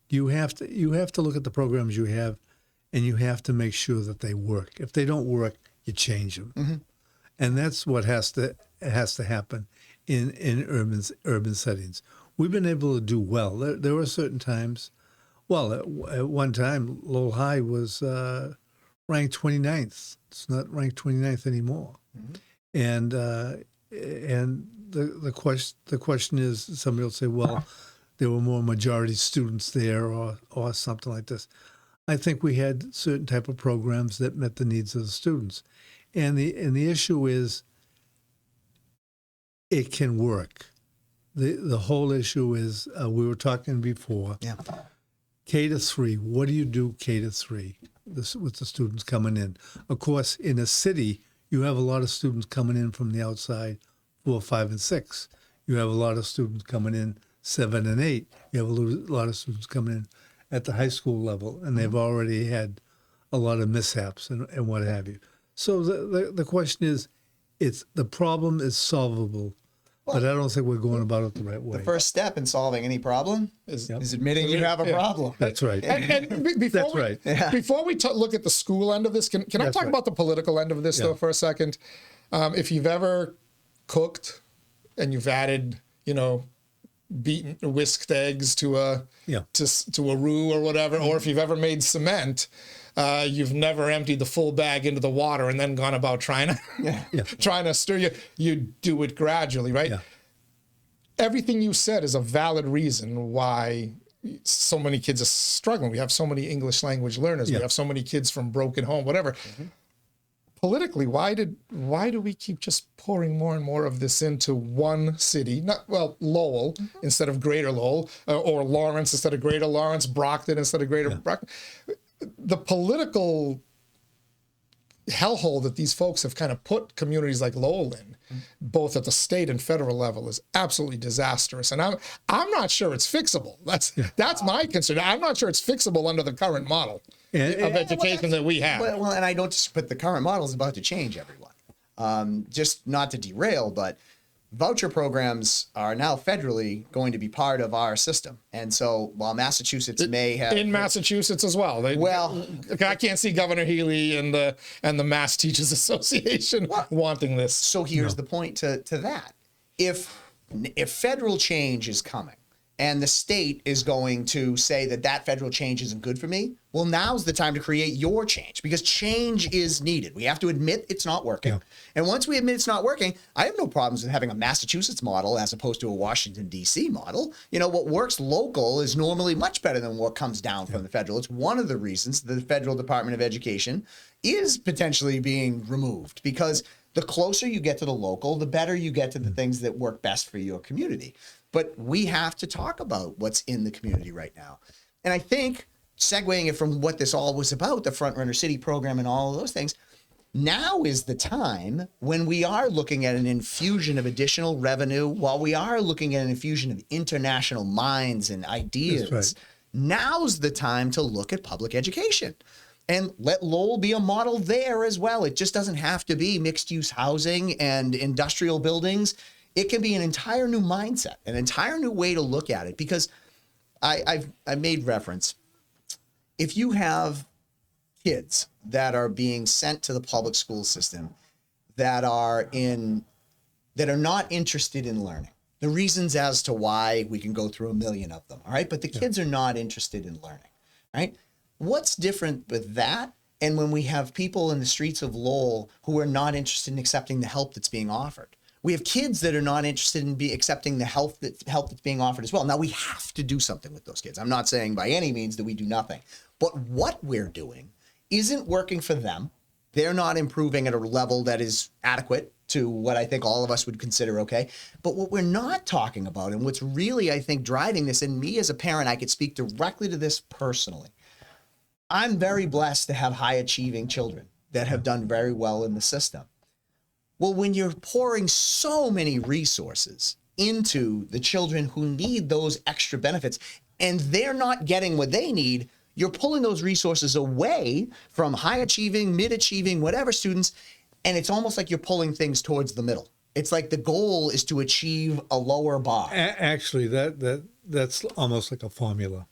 [SPEAKER 2] you have to look at the programs you have, and you have to make sure that they work. If they don't work, you change them. And that's what has to happen in urban settings. We've been able to do well. There were certain times. Well, at one time, Lowell High was ranked 29th. It's not ranked 29th anymore. And the question is, somebody will say, well, there were more majority students there or something like this. I think we had certain type of programs that met the needs of the students. And the issue is it can work. The whole issue is we were talking before.
[SPEAKER 3] Yeah.
[SPEAKER 2] K to 3. What do you do K to 3 with the students coming in? Of course, in a city, you have a lot of students coming in from the outside, 4, 5, and 6. You have a lot of students coming in 7 and 8. You have a lot of students coming in at the high school level, and they've already had a lot of mishaps and what have you. So the question is, the problem is solvable, but I don't think we're going about it the right way.
[SPEAKER 3] The first step in solving any problem is admitting you have a problem.
[SPEAKER 2] That's right.
[SPEAKER 1] Before we look at the school end of this, can I talk about the political end of this though for a second? If you've ever cooked and you've added, beaten whisked eggs to a roux or whatever, or if you've ever made cement, you've never emptied the full bag into the water and then gone about trying to stir. You do it gradually, right?
[SPEAKER 2] Yeah.
[SPEAKER 1] Everything you said is a valid reason why so many kids are struggling. We have so many English language learners. We have so many kids from broken home, whatever. Politically, why do we keep just pouring more and more of this into one city? Lowell instead of Greater Lowell, or Lawrence instead of Greater Lawrence, Brockton instead of Greater Brockton. The political hellhole that these folks have kind of put communities like Lowell in, both at the state and federal level, is absolutely disastrous. And I'm not sure it's fixable. That's my concern. I'm not sure it's fixable under the current model of education that we have.
[SPEAKER 3] Well, and I don't just, but the current model is about to change, everyone. Just not to derail, but voucher programs are now federally going to be part of our system. And so while Massachusetts may have...
[SPEAKER 1] In Massachusetts as well. I can't see Governor Healy and the Mass Teachers Association wanting this.
[SPEAKER 3] So here's the point to that. If federal change is coming, and the state is going to say that federal change isn't good for me, well, now's the time to create your change, because change is needed. We have to admit it's not working. Yeah. And once we admit it's not working, I have no problems with having a Massachusetts model as opposed to a Washington, D.C. model. What works local is normally much better than what comes down from the federal. It's one of the reasons the federal Department of Education is potentially being removed, because the closer you get to the local, the better you get to the things that work best for your community. But we have to talk about what's in the community right now. And I think, segueing it from what this all was about, the Front Runner City program and all of those things, now is the time when we are looking at an infusion of additional revenue, while we are looking at an infusion of international minds and ideas. That's right. Now's the time to look at public education. And let Lowell be a model there as well. It just doesn't have to be mixed-use housing and industrial buildings. It can be an entire new mindset, an entire new way to look at it. Because I've made reference. If you have kids that are being sent to the public school system that are not interested in learning, the reasons as to why we can go through a million of them, all right? But the kids are not interested in learning, right? What's different with that? And when we have people in the streets of Lowell who are not interested in accepting the help that's being offered. We have kids that are not interested in accepting the help that's being offered as well. Now, we have to do something with those kids. I'm not saying by any means that we do nothing. But what we're doing isn't working for them. They're not improving at a level that is adequate to what I think all of us would consider okay. But what we're not talking about, and what's really, I think, driving this, and me as a parent, I could speak directly to this personally. I'm very blessed to have high-achieving children that have done very well in the system. Well, when you're pouring so many resources into the children who need those extra benefits, and they're not getting what they need, you're pulling those resources away from high-achieving, mid-achieving, whatever students, and it's almost like you're pulling things towards the middle. It's like the goal is to achieve a lower bar.
[SPEAKER 2] Actually, that's almost like a formula.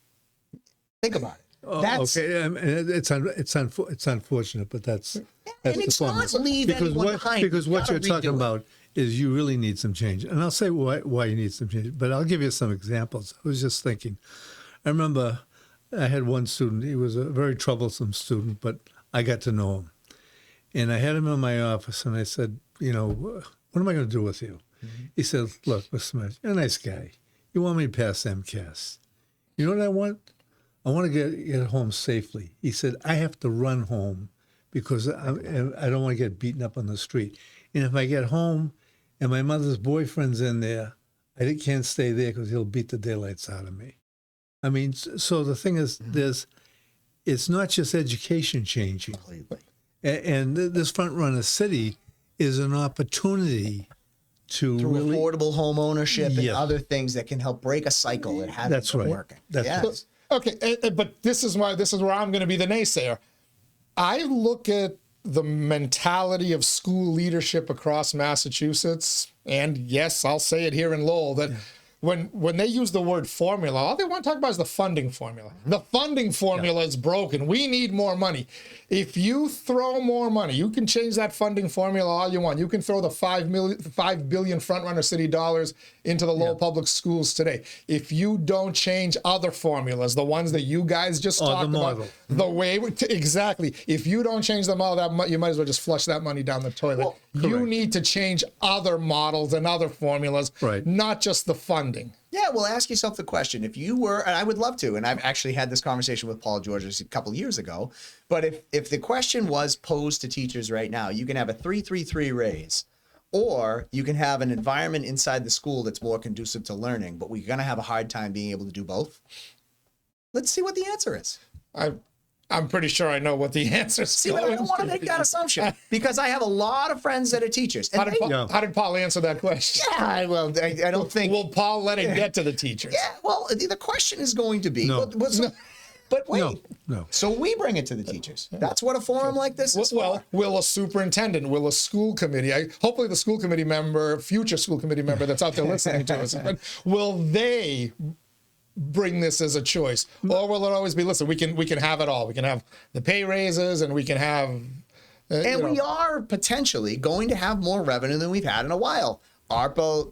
[SPEAKER 3] Think about it.
[SPEAKER 2] Okay, it's unfortunate, but that's
[SPEAKER 3] and
[SPEAKER 2] the
[SPEAKER 3] it's
[SPEAKER 2] formula.
[SPEAKER 3] not leave anyone behind.
[SPEAKER 2] Because what you're talking about is you really need some change, and I'll say why you need some change. But I'll give you some examples. I was just thinking. I remember I had one student. He was a very troublesome student, but I got to know him, and I had him in my office, and I said, what am I going to do with you? Mm-hmm. He said, "Look, Mr. Smith, you're a nice guy. You want me to pass MCAS? You know what I want? I want to get home safely. He said, I have to run home because I don't want to get beaten up on the street. And if I get home and my mother's boyfriend's in there, I can't stay there because he'll beat the daylights out of me. I mean, so the thing is, it's not just education changing.
[SPEAKER 3] Completely.
[SPEAKER 2] And this front runner city is an opportunity to
[SPEAKER 3] Through
[SPEAKER 2] really
[SPEAKER 3] affordable home ownership and
[SPEAKER 2] Yeah.
[SPEAKER 3] other things that can help break a cycle that hasn't
[SPEAKER 2] That's
[SPEAKER 3] been
[SPEAKER 2] right.
[SPEAKER 3] working.
[SPEAKER 2] That's
[SPEAKER 3] Yes.
[SPEAKER 2] right.
[SPEAKER 1] Okay, but this is where I'm going to be the naysayer. I look at the mentality of school leadership across Massachusetts, and yes, I'll say it here in Lowell, that when they use the word formula, all they want to talk about is the funding formula. The funding formula is broken. We need more money. If you throw more money, you can change that funding formula all you want. You can throw the $5 billion front-runner city dollars into the Lowell public schools today. If you don't change other formulas, the ones that you guys just talked about, the way exactly. If you don't change the model, you might as well just flush that money down the toilet.
[SPEAKER 3] Well,
[SPEAKER 1] you need to change other models and other formulas, not just the funding.
[SPEAKER 3] Yeah, well, ask yourself the question. If you were, and I would love to, and I've actually had this conversation with Paul George a couple of years ago, but if the question was posed to teachers right now, you can have a 3-3-3 raise, or you can have an environment inside the school that's more conducive to learning, but we're going to have a hard time being able to do both. Let's see what the answer is.
[SPEAKER 1] I'm pretty sure I know what the answer is.
[SPEAKER 3] See, but I don't want to make that assumption because I have a lot of friends that are teachers. And
[SPEAKER 1] How did Paul answer that question?
[SPEAKER 3] yeah, well, I don't think.
[SPEAKER 1] Will Paul let it get to the teachers?
[SPEAKER 3] Yeah, well, the question is going to be.
[SPEAKER 2] No.
[SPEAKER 3] But wait.
[SPEAKER 2] No.
[SPEAKER 3] So we bring it to the teachers. That's what a forum like this is
[SPEAKER 1] Well,
[SPEAKER 3] for.
[SPEAKER 1] will a superintendent, will a school committee, hopefully the school committee member, future school committee member that's out there listening to us, will they bring this as a choice? Or will it always be, listen, we can have it all. We can have the pay raises and we can have...
[SPEAKER 3] And we are potentially going to have more revenue than we've had in a while. ARPA,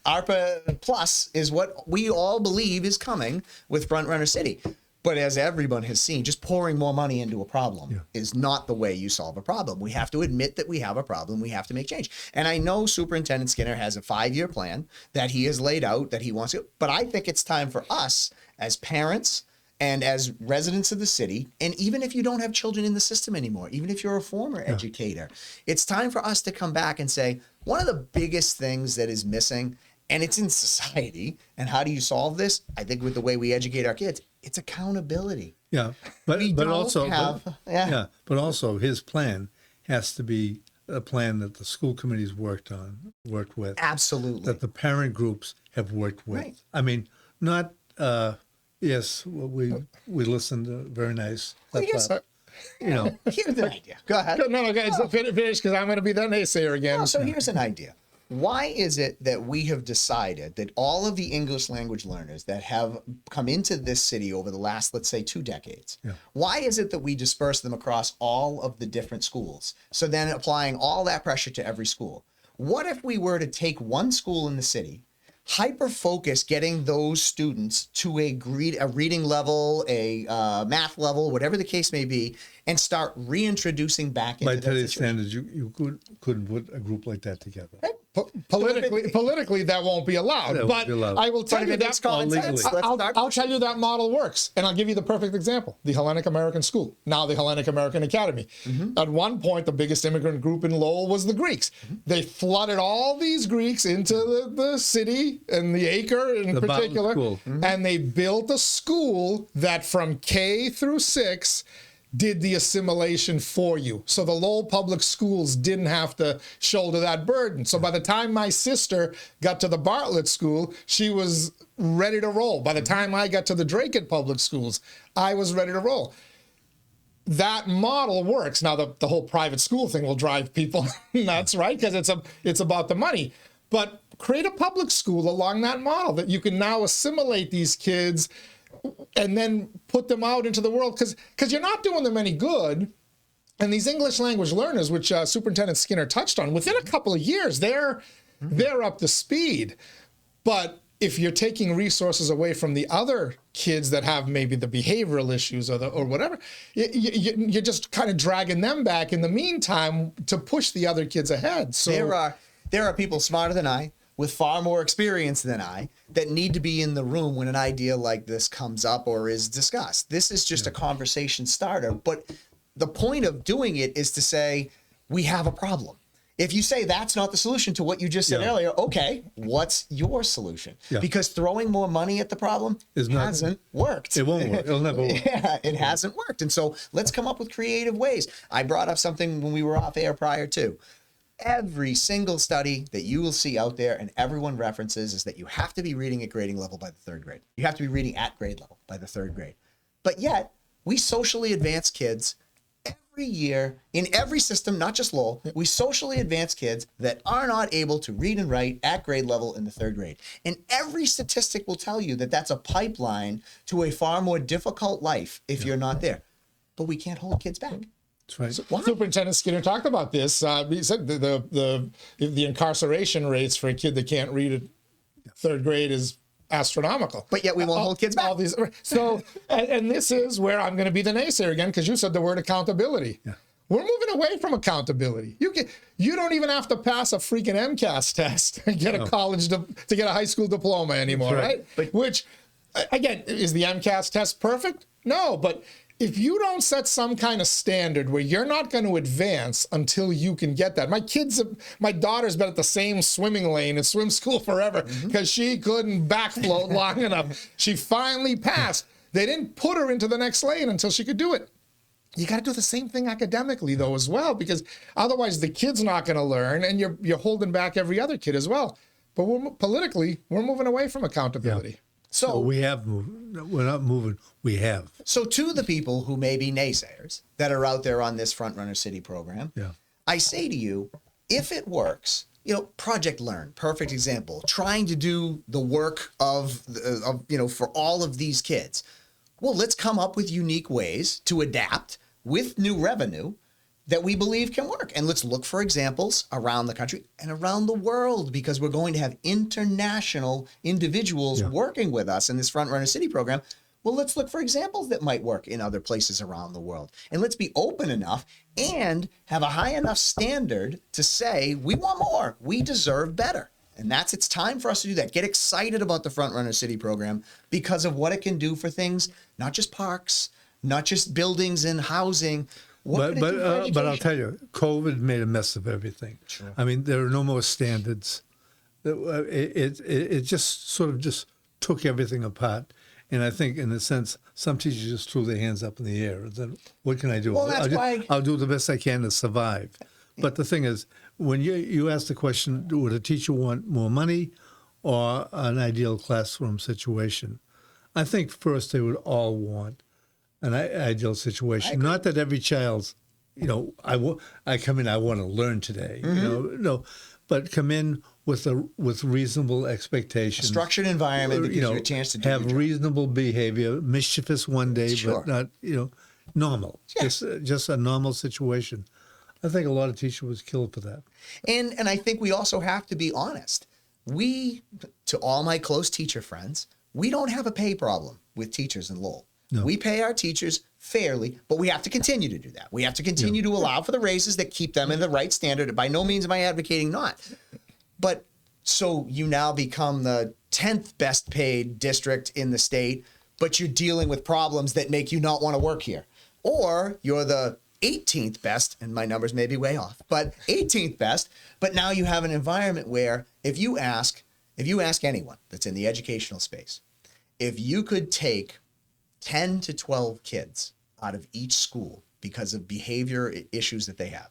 [SPEAKER 3] ARPA Plus is what we all believe is coming with Front Runner City. But as everyone has seen, just pouring more money into a problem is not the way you solve a problem. We have to admit that we have a problem. We have to make change. And I know Superintendent Skinner has a 5-year plan that he has laid out that he wants to, but I think it's time for us as parents and as residents of the city, and even if you don't have children in the system anymore, even if you're a former educator, it's time for us to come back and say, one of the biggest things that is missing, and it's in society, and how do you solve this? I think with the way we educate our kids, it's accountability.
[SPEAKER 2] Yeah, but also his plan has to be a plan that the school committees worked with.
[SPEAKER 3] Absolutely.
[SPEAKER 2] That the parent groups have worked with.
[SPEAKER 3] Right.
[SPEAKER 2] I mean, not yes, we listened. Very nice.
[SPEAKER 3] Well, yes. Here's an idea. Go ahead.
[SPEAKER 1] No, guys, finish because I'm going to be the naysayer again.
[SPEAKER 3] No, so here's an idea. Why is it that we have decided that all of the English language learners that have come into this city over the last, let's say, 2 decades, why is it that we disperse them across all of the different schools? So then applying all that pressure to every school. What if we were to take one school in the city, hyper-focus getting those students to a reading level, a math level, whatever the case may be, and start reintroducing back into
[SPEAKER 2] by
[SPEAKER 3] that
[SPEAKER 2] today's
[SPEAKER 3] situation?
[SPEAKER 2] standards, you couldn't put a group like that together.
[SPEAKER 1] Politically, that won't be allowed.
[SPEAKER 2] That won't be allowed.
[SPEAKER 1] I will tell you
[SPEAKER 3] That's
[SPEAKER 1] that
[SPEAKER 3] common sense.
[SPEAKER 1] I'll tell you that model works, and I'll give you the perfect example: the Hellenic American School, now the Hellenic American Academy. At one point, the biggest immigrant group in Lowell was the Greeks. They flooded all these Greeks into the city and the acre in
[SPEAKER 2] The Bowden
[SPEAKER 1] particular,
[SPEAKER 2] School.
[SPEAKER 1] and they built a school that from K through 6 did the assimilation for you. So the Lowell Public Schools didn't have to shoulder that burden. So by the time my sister got to the Bartlett School, she was ready to roll. By the time I got to the Dracut Public Schools, I was ready to roll. That model works. Now the whole private school thing will drive people nuts, right? Because it's about the money. But create a public school along that model that you can now assimilate these kids and then put them out into the world, because you're not doing them any good. And these English language learners, which Superintendent Skinner touched on, within a couple of years, they're up to speed. But if you're taking resources away from the other kids that have maybe the behavioral issues or whatever, you're just kind of dragging them back in the meantime to push the other kids ahead. So
[SPEAKER 3] There are people smarter than I with far more experience than I that need to be in the room when an idea like this comes up or is discussed. This is just a conversation starter. But the point of doing it is to say, we have a problem. If you say that's not the solution to what you just said earlier, okay, what's your solution? Because throwing more money at the problem hasn't worked.
[SPEAKER 2] It won't work. It'll never work.
[SPEAKER 3] Yeah, it hasn't worked. And so let's come up with creative ways. I brought up something when we were off air prior to. Every single study that you will see out there and everyone references is that you have to be reading at grading level by the third grade. You have to be reading at grade level by the third grade. But yet, we socially advance kids every year in every system, not just Lowell. We socially advance kids that are not able to read and write at grade level in the third grade. And every statistic will tell you that that's a pipeline to a far more difficult life if you're not there. But we can't hold kids back.
[SPEAKER 2] That's right.
[SPEAKER 1] So Superintendent Skinner talked about this. He said the incarceration rates for a kid that can't read at third grade is astronomical.
[SPEAKER 3] But yet we won't hold kids back.
[SPEAKER 1] All these, so, and this is where I'm going to be the naysayer again, because you said the word accountability. Yeah. We're moving away from accountability. You don't even have to pass a freaking MCAS test and get a college to get a high school diploma anymore, right? Which, again, is the MCAS test perfect? No, but if you don't set some kind of standard where you're not going to advance until you can get that. My daughter's been at the same swimming lane at swim school forever because she couldn't back float long enough. She finally passed. They didn't put her into the next lane until she could do it. You got to do the same thing academically, though, as well, because otherwise the kid's not going to learn, and you're holding back every other kid as well. But politically, we're moving away from accountability.
[SPEAKER 2] Yeah. So we have moved. We're not moving. We have.
[SPEAKER 3] So to the people who may be naysayers that are out there on this Front Runner City program, I say to you, if it works, Project Learn, perfect example, trying to do the work of for all of these kids. Well, let's come up with unique ways to adapt with new revenue that we believe can work. And let's look for examples around the country and around the world, because we're going to have international individuals working with us in this Front Runner City program. Well, let's look for examples that might work in other places around the world. And let's be open enough and have a high enough standard to say, we want more, we deserve better. And it's time for us to do that. Get excited about the Front Runner City program because of what it can do for things, not just parks, not just buildings and housing.
[SPEAKER 2] But I'll tell you, COVID made a mess of everything. Sure. I mean, there are no more standards. It just sort of just took everything apart. And I think, in a sense, some teachers just threw their hands up in the air and said, what can I do?
[SPEAKER 3] Well,
[SPEAKER 2] I'll do the best I can to survive. But the thing is, when you ask the question, would a teacher want more money or an ideal classroom situation? I think first they would all want an ideal situation. Not that every child's, I come in, I want to learn today, no, but come in with reasonable expectations.
[SPEAKER 3] A structured environment that gives you a chance to do
[SPEAKER 2] have reasonable behavior, mischievous one day, but not, normal. Yeah. Just a normal situation. I think a lot of teachers was killed for that.
[SPEAKER 3] And I think we also have to be honest. To all my close teacher friends, we don't have a pay problem with teachers in Lowell. No. We pay our teachers fairly, but we have to continue to do that. We have to continue to allow for the raises that keep them in the right standard. By no means am I advocating not. But so you now become the 10th best paid district in the state, but you're dealing with problems that make you not want to work here. Or you're the 18th best, and my numbers may be way off, but 18th best, but now you have an environment where if you ask anyone that's in the educational space, if you could take 10 to 12 kids out of each school because of behavior issues that they have,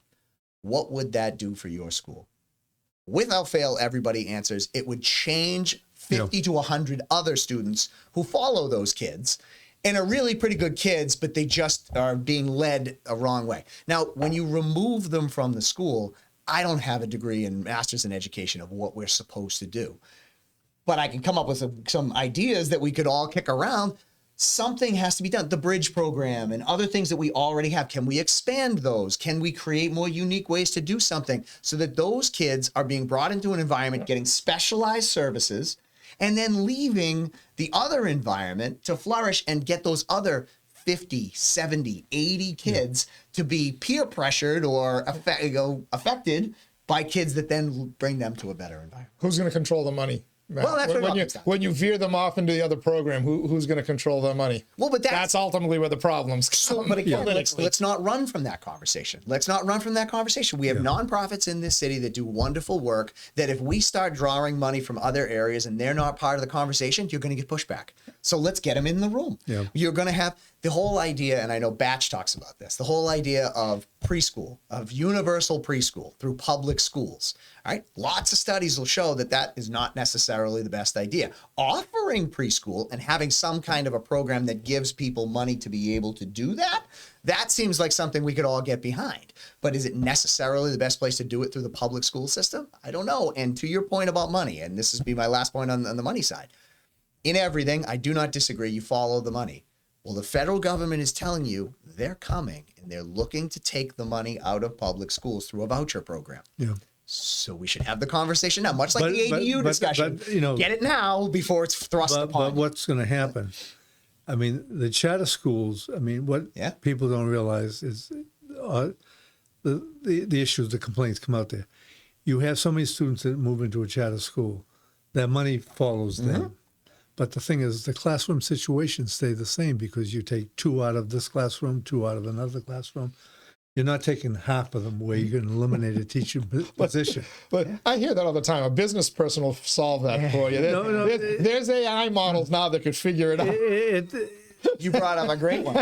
[SPEAKER 3] what would that do for your school? Without fail, everybody answers it would change 50 to 100 other students who follow those kids and are really pretty good kids, but they just are being led a wrong way. Now, when you remove them from the school, I don't have a degree in master's in education of what we're supposed to do, but I can come up with some ideas that we could all kick around. Something has to be done. The bridge program and other things that we already have. Can we expand those? Can we create more unique ways to do something so that those kids are being brought into an environment, getting specialized services, and then leaving the other environment to flourish and get those other 50, 70, 80 kids to be peer pressured or affected by kids that then bring them to a better environment.
[SPEAKER 1] Who's going to control the money? Matt?
[SPEAKER 3] Well, that's what it all
[SPEAKER 1] when you
[SPEAKER 3] comes down to.
[SPEAKER 1] when you veer them off into the other program, who's going to control the money?
[SPEAKER 3] Well, but
[SPEAKER 1] That's ultimately where the problems come.
[SPEAKER 3] But again,
[SPEAKER 1] politically.
[SPEAKER 3] let's not run from that conversation. Let's not run from that conversation. We have nonprofits in this city that do wonderful work that if we start drawing money from other areas and they're not part of the conversation, you're going to get pushback. So let's get them in the room.
[SPEAKER 2] Yeah.
[SPEAKER 3] You're going to have the whole idea, and I know Batch talks about this, the whole idea of preschool, of universal preschool through public schools. All right. Lots of studies will show that that is not necessarily the best idea. Offering preschool and having some kind of a program that gives people money to be able to do that, that seems like something we could all get behind. But is it necessarily the best place to do it through the public school system? I don't know. And to your point about money, and this is be my last point on the money side, in everything, I do not disagree. You follow the money. Well, the federal government is telling you they're coming and they're looking to take the money out of public schools through a voucher program.
[SPEAKER 2] Yeah.
[SPEAKER 3] So we should have the conversation now, much like
[SPEAKER 2] But-
[SPEAKER 3] the ADU
[SPEAKER 2] but-
[SPEAKER 3] discussion.
[SPEAKER 2] but, you know,
[SPEAKER 3] get it now before it's thrust
[SPEAKER 2] But
[SPEAKER 3] upon you.
[SPEAKER 2] what's going to happen? I mean, the charter schools. I mean, what
[SPEAKER 3] Yeah.
[SPEAKER 2] people don't realize is the issues, the complaints come out there. You have so many students that move into a charter school, that money follows them. But the thing is, the classroom situations stay the same because you take 2 out of this classroom, 2 out of another classroom. You're not taking half of them where you can eliminate a teaching position.
[SPEAKER 1] But I hear that all the time. A business person will solve that for you. There's AI models now that could figure it out.
[SPEAKER 3] You brought up a great one.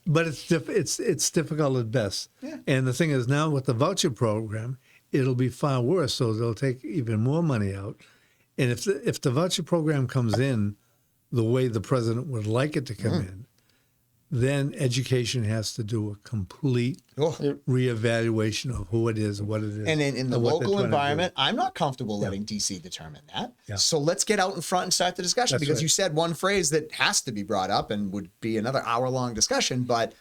[SPEAKER 2] But it's difficult at best.
[SPEAKER 3] Yeah.
[SPEAKER 2] And the thing is, now with the voucher program, it'll be far worse. So they'll take even more money out. And if the voucher program comes in the way the president would like it to come in, then education has to do a complete reevaluation of who it is, what it is.
[SPEAKER 3] And in the
[SPEAKER 2] and what they're
[SPEAKER 3] local
[SPEAKER 2] trying to do.
[SPEAKER 3] environment, I'm not comfortable letting DC determine that.
[SPEAKER 2] Yeah.
[SPEAKER 3] So let's get out in front and start the discussion
[SPEAKER 2] That's
[SPEAKER 3] because
[SPEAKER 2] right.
[SPEAKER 3] you said one phrase that has to be brought up and would be another hour-long discussion, but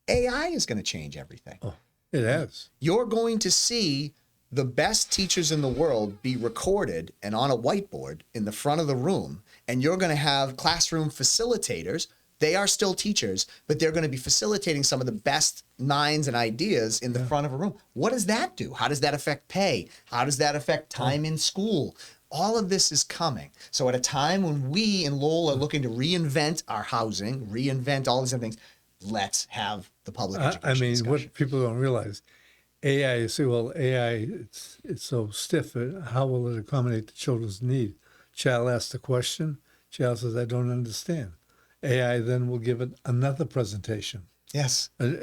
[SPEAKER 3] AI is going to change everything.
[SPEAKER 2] Oh, it has.
[SPEAKER 3] You're going to see the best teachers in the world be recorded and on a whiteboard in the front of the room, and you're going to have classroom facilitators. They are still teachers, but they're going to be facilitating some of the best minds and ideas in the front of a room. What does that do? How does that affect pay? How does that affect time in school? All of this is coming. So at a time when we in Lowell are looking to reinvent our housing, reinvent all these other things, let's have the public education
[SPEAKER 2] I mean,
[SPEAKER 3] discussion.
[SPEAKER 2] what people don't realize, AI, you say, well, AI, it's so stiff. How will it accommodate the children's need? Child asks the question. Child says, I don't understand. AI then will give it another presentation,
[SPEAKER 3] Yes.
[SPEAKER 2] and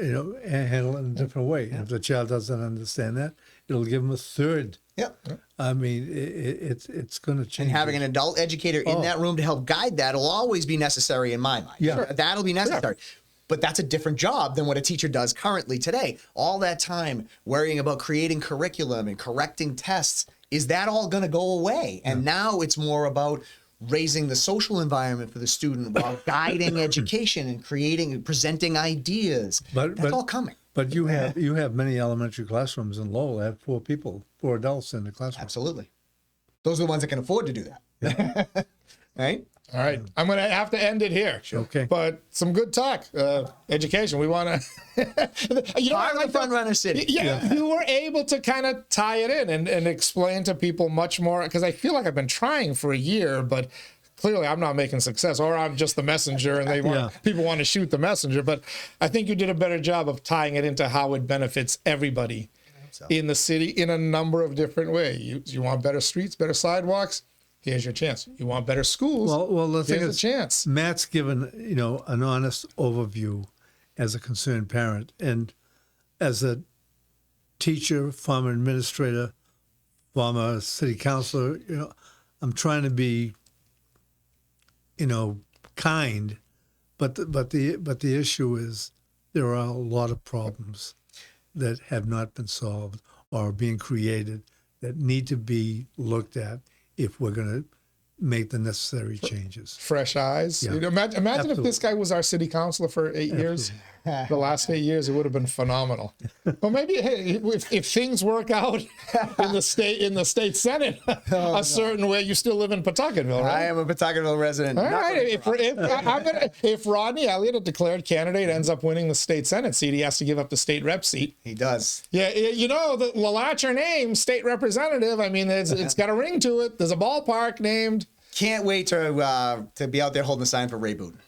[SPEAKER 2] handle it in a different way. And if the child doesn't understand that, it'll give them a third.
[SPEAKER 3] Yep.
[SPEAKER 2] I mean, it's going to change.
[SPEAKER 3] And having an adult educator in that room to help guide that will always be necessary in my mind.
[SPEAKER 2] Yeah.
[SPEAKER 3] Sure, that'll be necessary. But that's a different job than what a teacher does currently today. All that time worrying about creating curriculum and correcting tests, is that all going to go away? And now it's more about raising the social environment for the student while guiding education and creating and presenting ideas. That's all coming.
[SPEAKER 2] But you have many elementary classrooms in Lowell that have 4 adults in the classroom.
[SPEAKER 3] Absolutely. Those are the ones that can afford to do that. Right?
[SPEAKER 1] All right, I'm going to have to end it here.
[SPEAKER 2] Okay.
[SPEAKER 1] But some good talk. Education. We want to.
[SPEAKER 3] Part of the front runner city.
[SPEAKER 1] Yeah, you were able to kind of tie it in and explain to people much more, because I feel like I've been trying for a year, but clearly I'm not making success, or I'm just the messenger and people want to shoot the messenger. But I think you did a better job of tying it into how it benefits everybody in the city in a number of different ways. You want better streets, better sidewalks? Here's your chance. You want better schools?
[SPEAKER 2] Well, the thing
[SPEAKER 1] here's
[SPEAKER 2] is,
[SPEAKER 1] a chance.
[SPEAKER 2] Matt's given an honest overview as a concerned parent, and as a teacher, former administrator, former city councilor. I'm trying to be, kind, but the issue is there are a lot of problems that have not been solved or are being created that need to be looked at if we're going to make the necessary changes.
[SPEAKER 1] Fresh eyes.
[SPEAKER 2] Yeah.
[SPEAKER 1] Imagine if
[SPEAKER 2] Absolutely.
[SPEAKER 1] this guy was our city councilor for 8 years. the last 8 years, it would have been phenomenal. Well, maybe hey, if things work out in the state Senate a certain way, you still live in Pawtuckettville, right?
[SPEAKER 3] I am a Pawtuckettville resident.
[SPEAKER 1] All right. If Rodney Elliott, a declared candidate, ends up winning the state Senate seat, he has to give up the state rep seat.
[SPEAKER 3] He does.
[SPEAKER 1] Yeah, you know, the LaLatcher name, state representative, I mean, it's got a ring to it. There's a ballpark named.
[SPEAKER 3] Can't wait to be out there holding a sign for Ray Booten.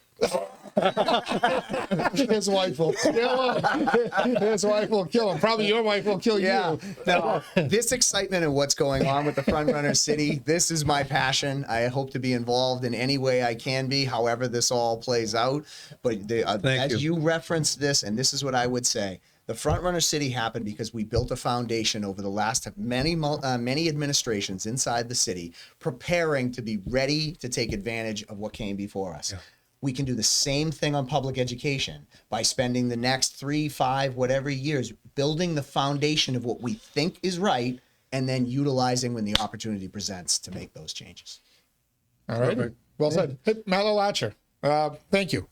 [SPEAKER 1] His wife will kill him. His wife will kill him. Probably your wife will kill you.
[SPEAKER 3] No, this excitement and what's going on with the Frontrunner City, this is my passion. I hope to be involved in any way I can be, however this all plays out. But as you referenced this, and this is what I would say, the Frontrunner City happened because we built a foundation over the last many administrations inside the city, preparing to be ready to take advantage of what came before us. Yeah. We can do the same thing on public education by spending the next 3, 5, whatever years building the foundation of what we think is right, and then utilizing when the opportunity presents to make those changes.
[SPEAKER 1] All right. Well said. Hey, Matt LaLatcher. Thank you.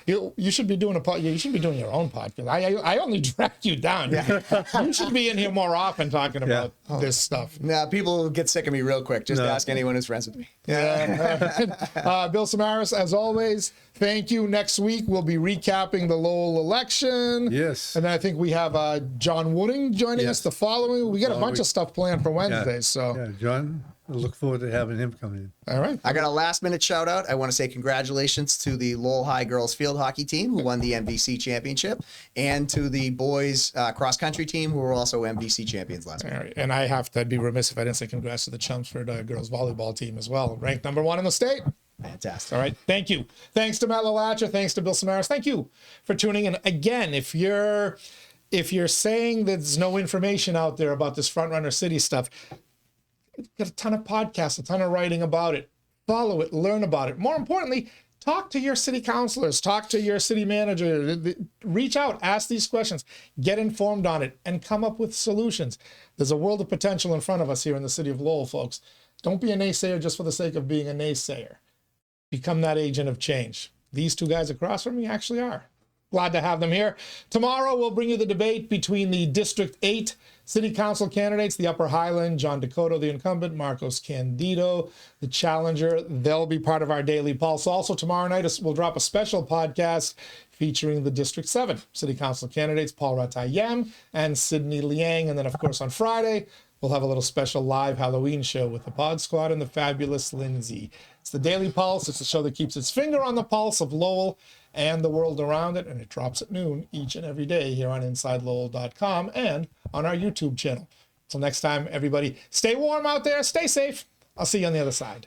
[SPEAKER 1] You should be doing you should be doing your own podcast. I only drag you down. Yeah. You should be in here more often talking about this stuff.
[SPEAKER 3] Nah, people get sick of me real quick. Just ask anyone who's friends with me.
[SPEAKER 1] Yeah. Bill Samaras, as always, thank you. Next week we'll be recapping the Lowell election.
[SPEAKER 2] Yes.
[SPEAKER 1] And then I think we have John Wooding joining us the following. We got a bunch of stuff planned for Wednesday.
[SPEAKER 2] Yeah.
[SPEAKER 1] So
[SPEAKER 2] yeah, John. I look forward to having him come in.
[SPEAKER 1] All right.
[SPEAKER 3] I got a last minute shout out. I want to say congratulations to the Lowell High girls field hockey team who won the MVC championship, and to the boys cross country team who were also MVC champions last week.
[SPEAKER 1] All right. And I'd be remiss if I didn't say congrats to the Chelmsford girls volleyball team as well, ranked #1 in the state.
[SPEAKER 3] Fantastic.
[SPEAKER 1] All right. Thank you. Thanks to Matt LaLatcher. Thanks to Bill Samaras. Thank you for tuning in. Again, if you're saying there's no information out there about this Frontrunner City stuff, got a ton of podcasts, a ton of writing about it. Follow it, learn about it. More importantly, talk to your city councilors, talk to your city manager, reach out, ask these questions, get informed on it, and come up with solutions. There's a world of potential in front of us here in the city of Lowell, folks. Don't be a naysayer just for the sake of being a naysayer. Become that agent of change. These two guys across from me actually are. Glad to have them here. Tomorrow, we'll bring you the debate between the District 8 City Council candidates, the Upper Highland, John Dakota, the incumbent, Marcos Candido, the challenger. They'll be part of our Daily Pulse. Also, tomorrow night, we'll drop a special podcast featuring the District 7 City Council candidates, Paul Ratayem and Sidney Liang. And then, of course, on Friday, we'll have a little special live Halloween show with the Pod Squad and the fabulous Lindsay. It's the Daily Pulse. It's a show that keeps its finger on the pulse of Lowell and the world around it, and it drops at noon each and every day here on InsideLowell.com and on our YouTube channel. Until next time, everybody, stay warm out there, stay safe. I'll see you on the other side.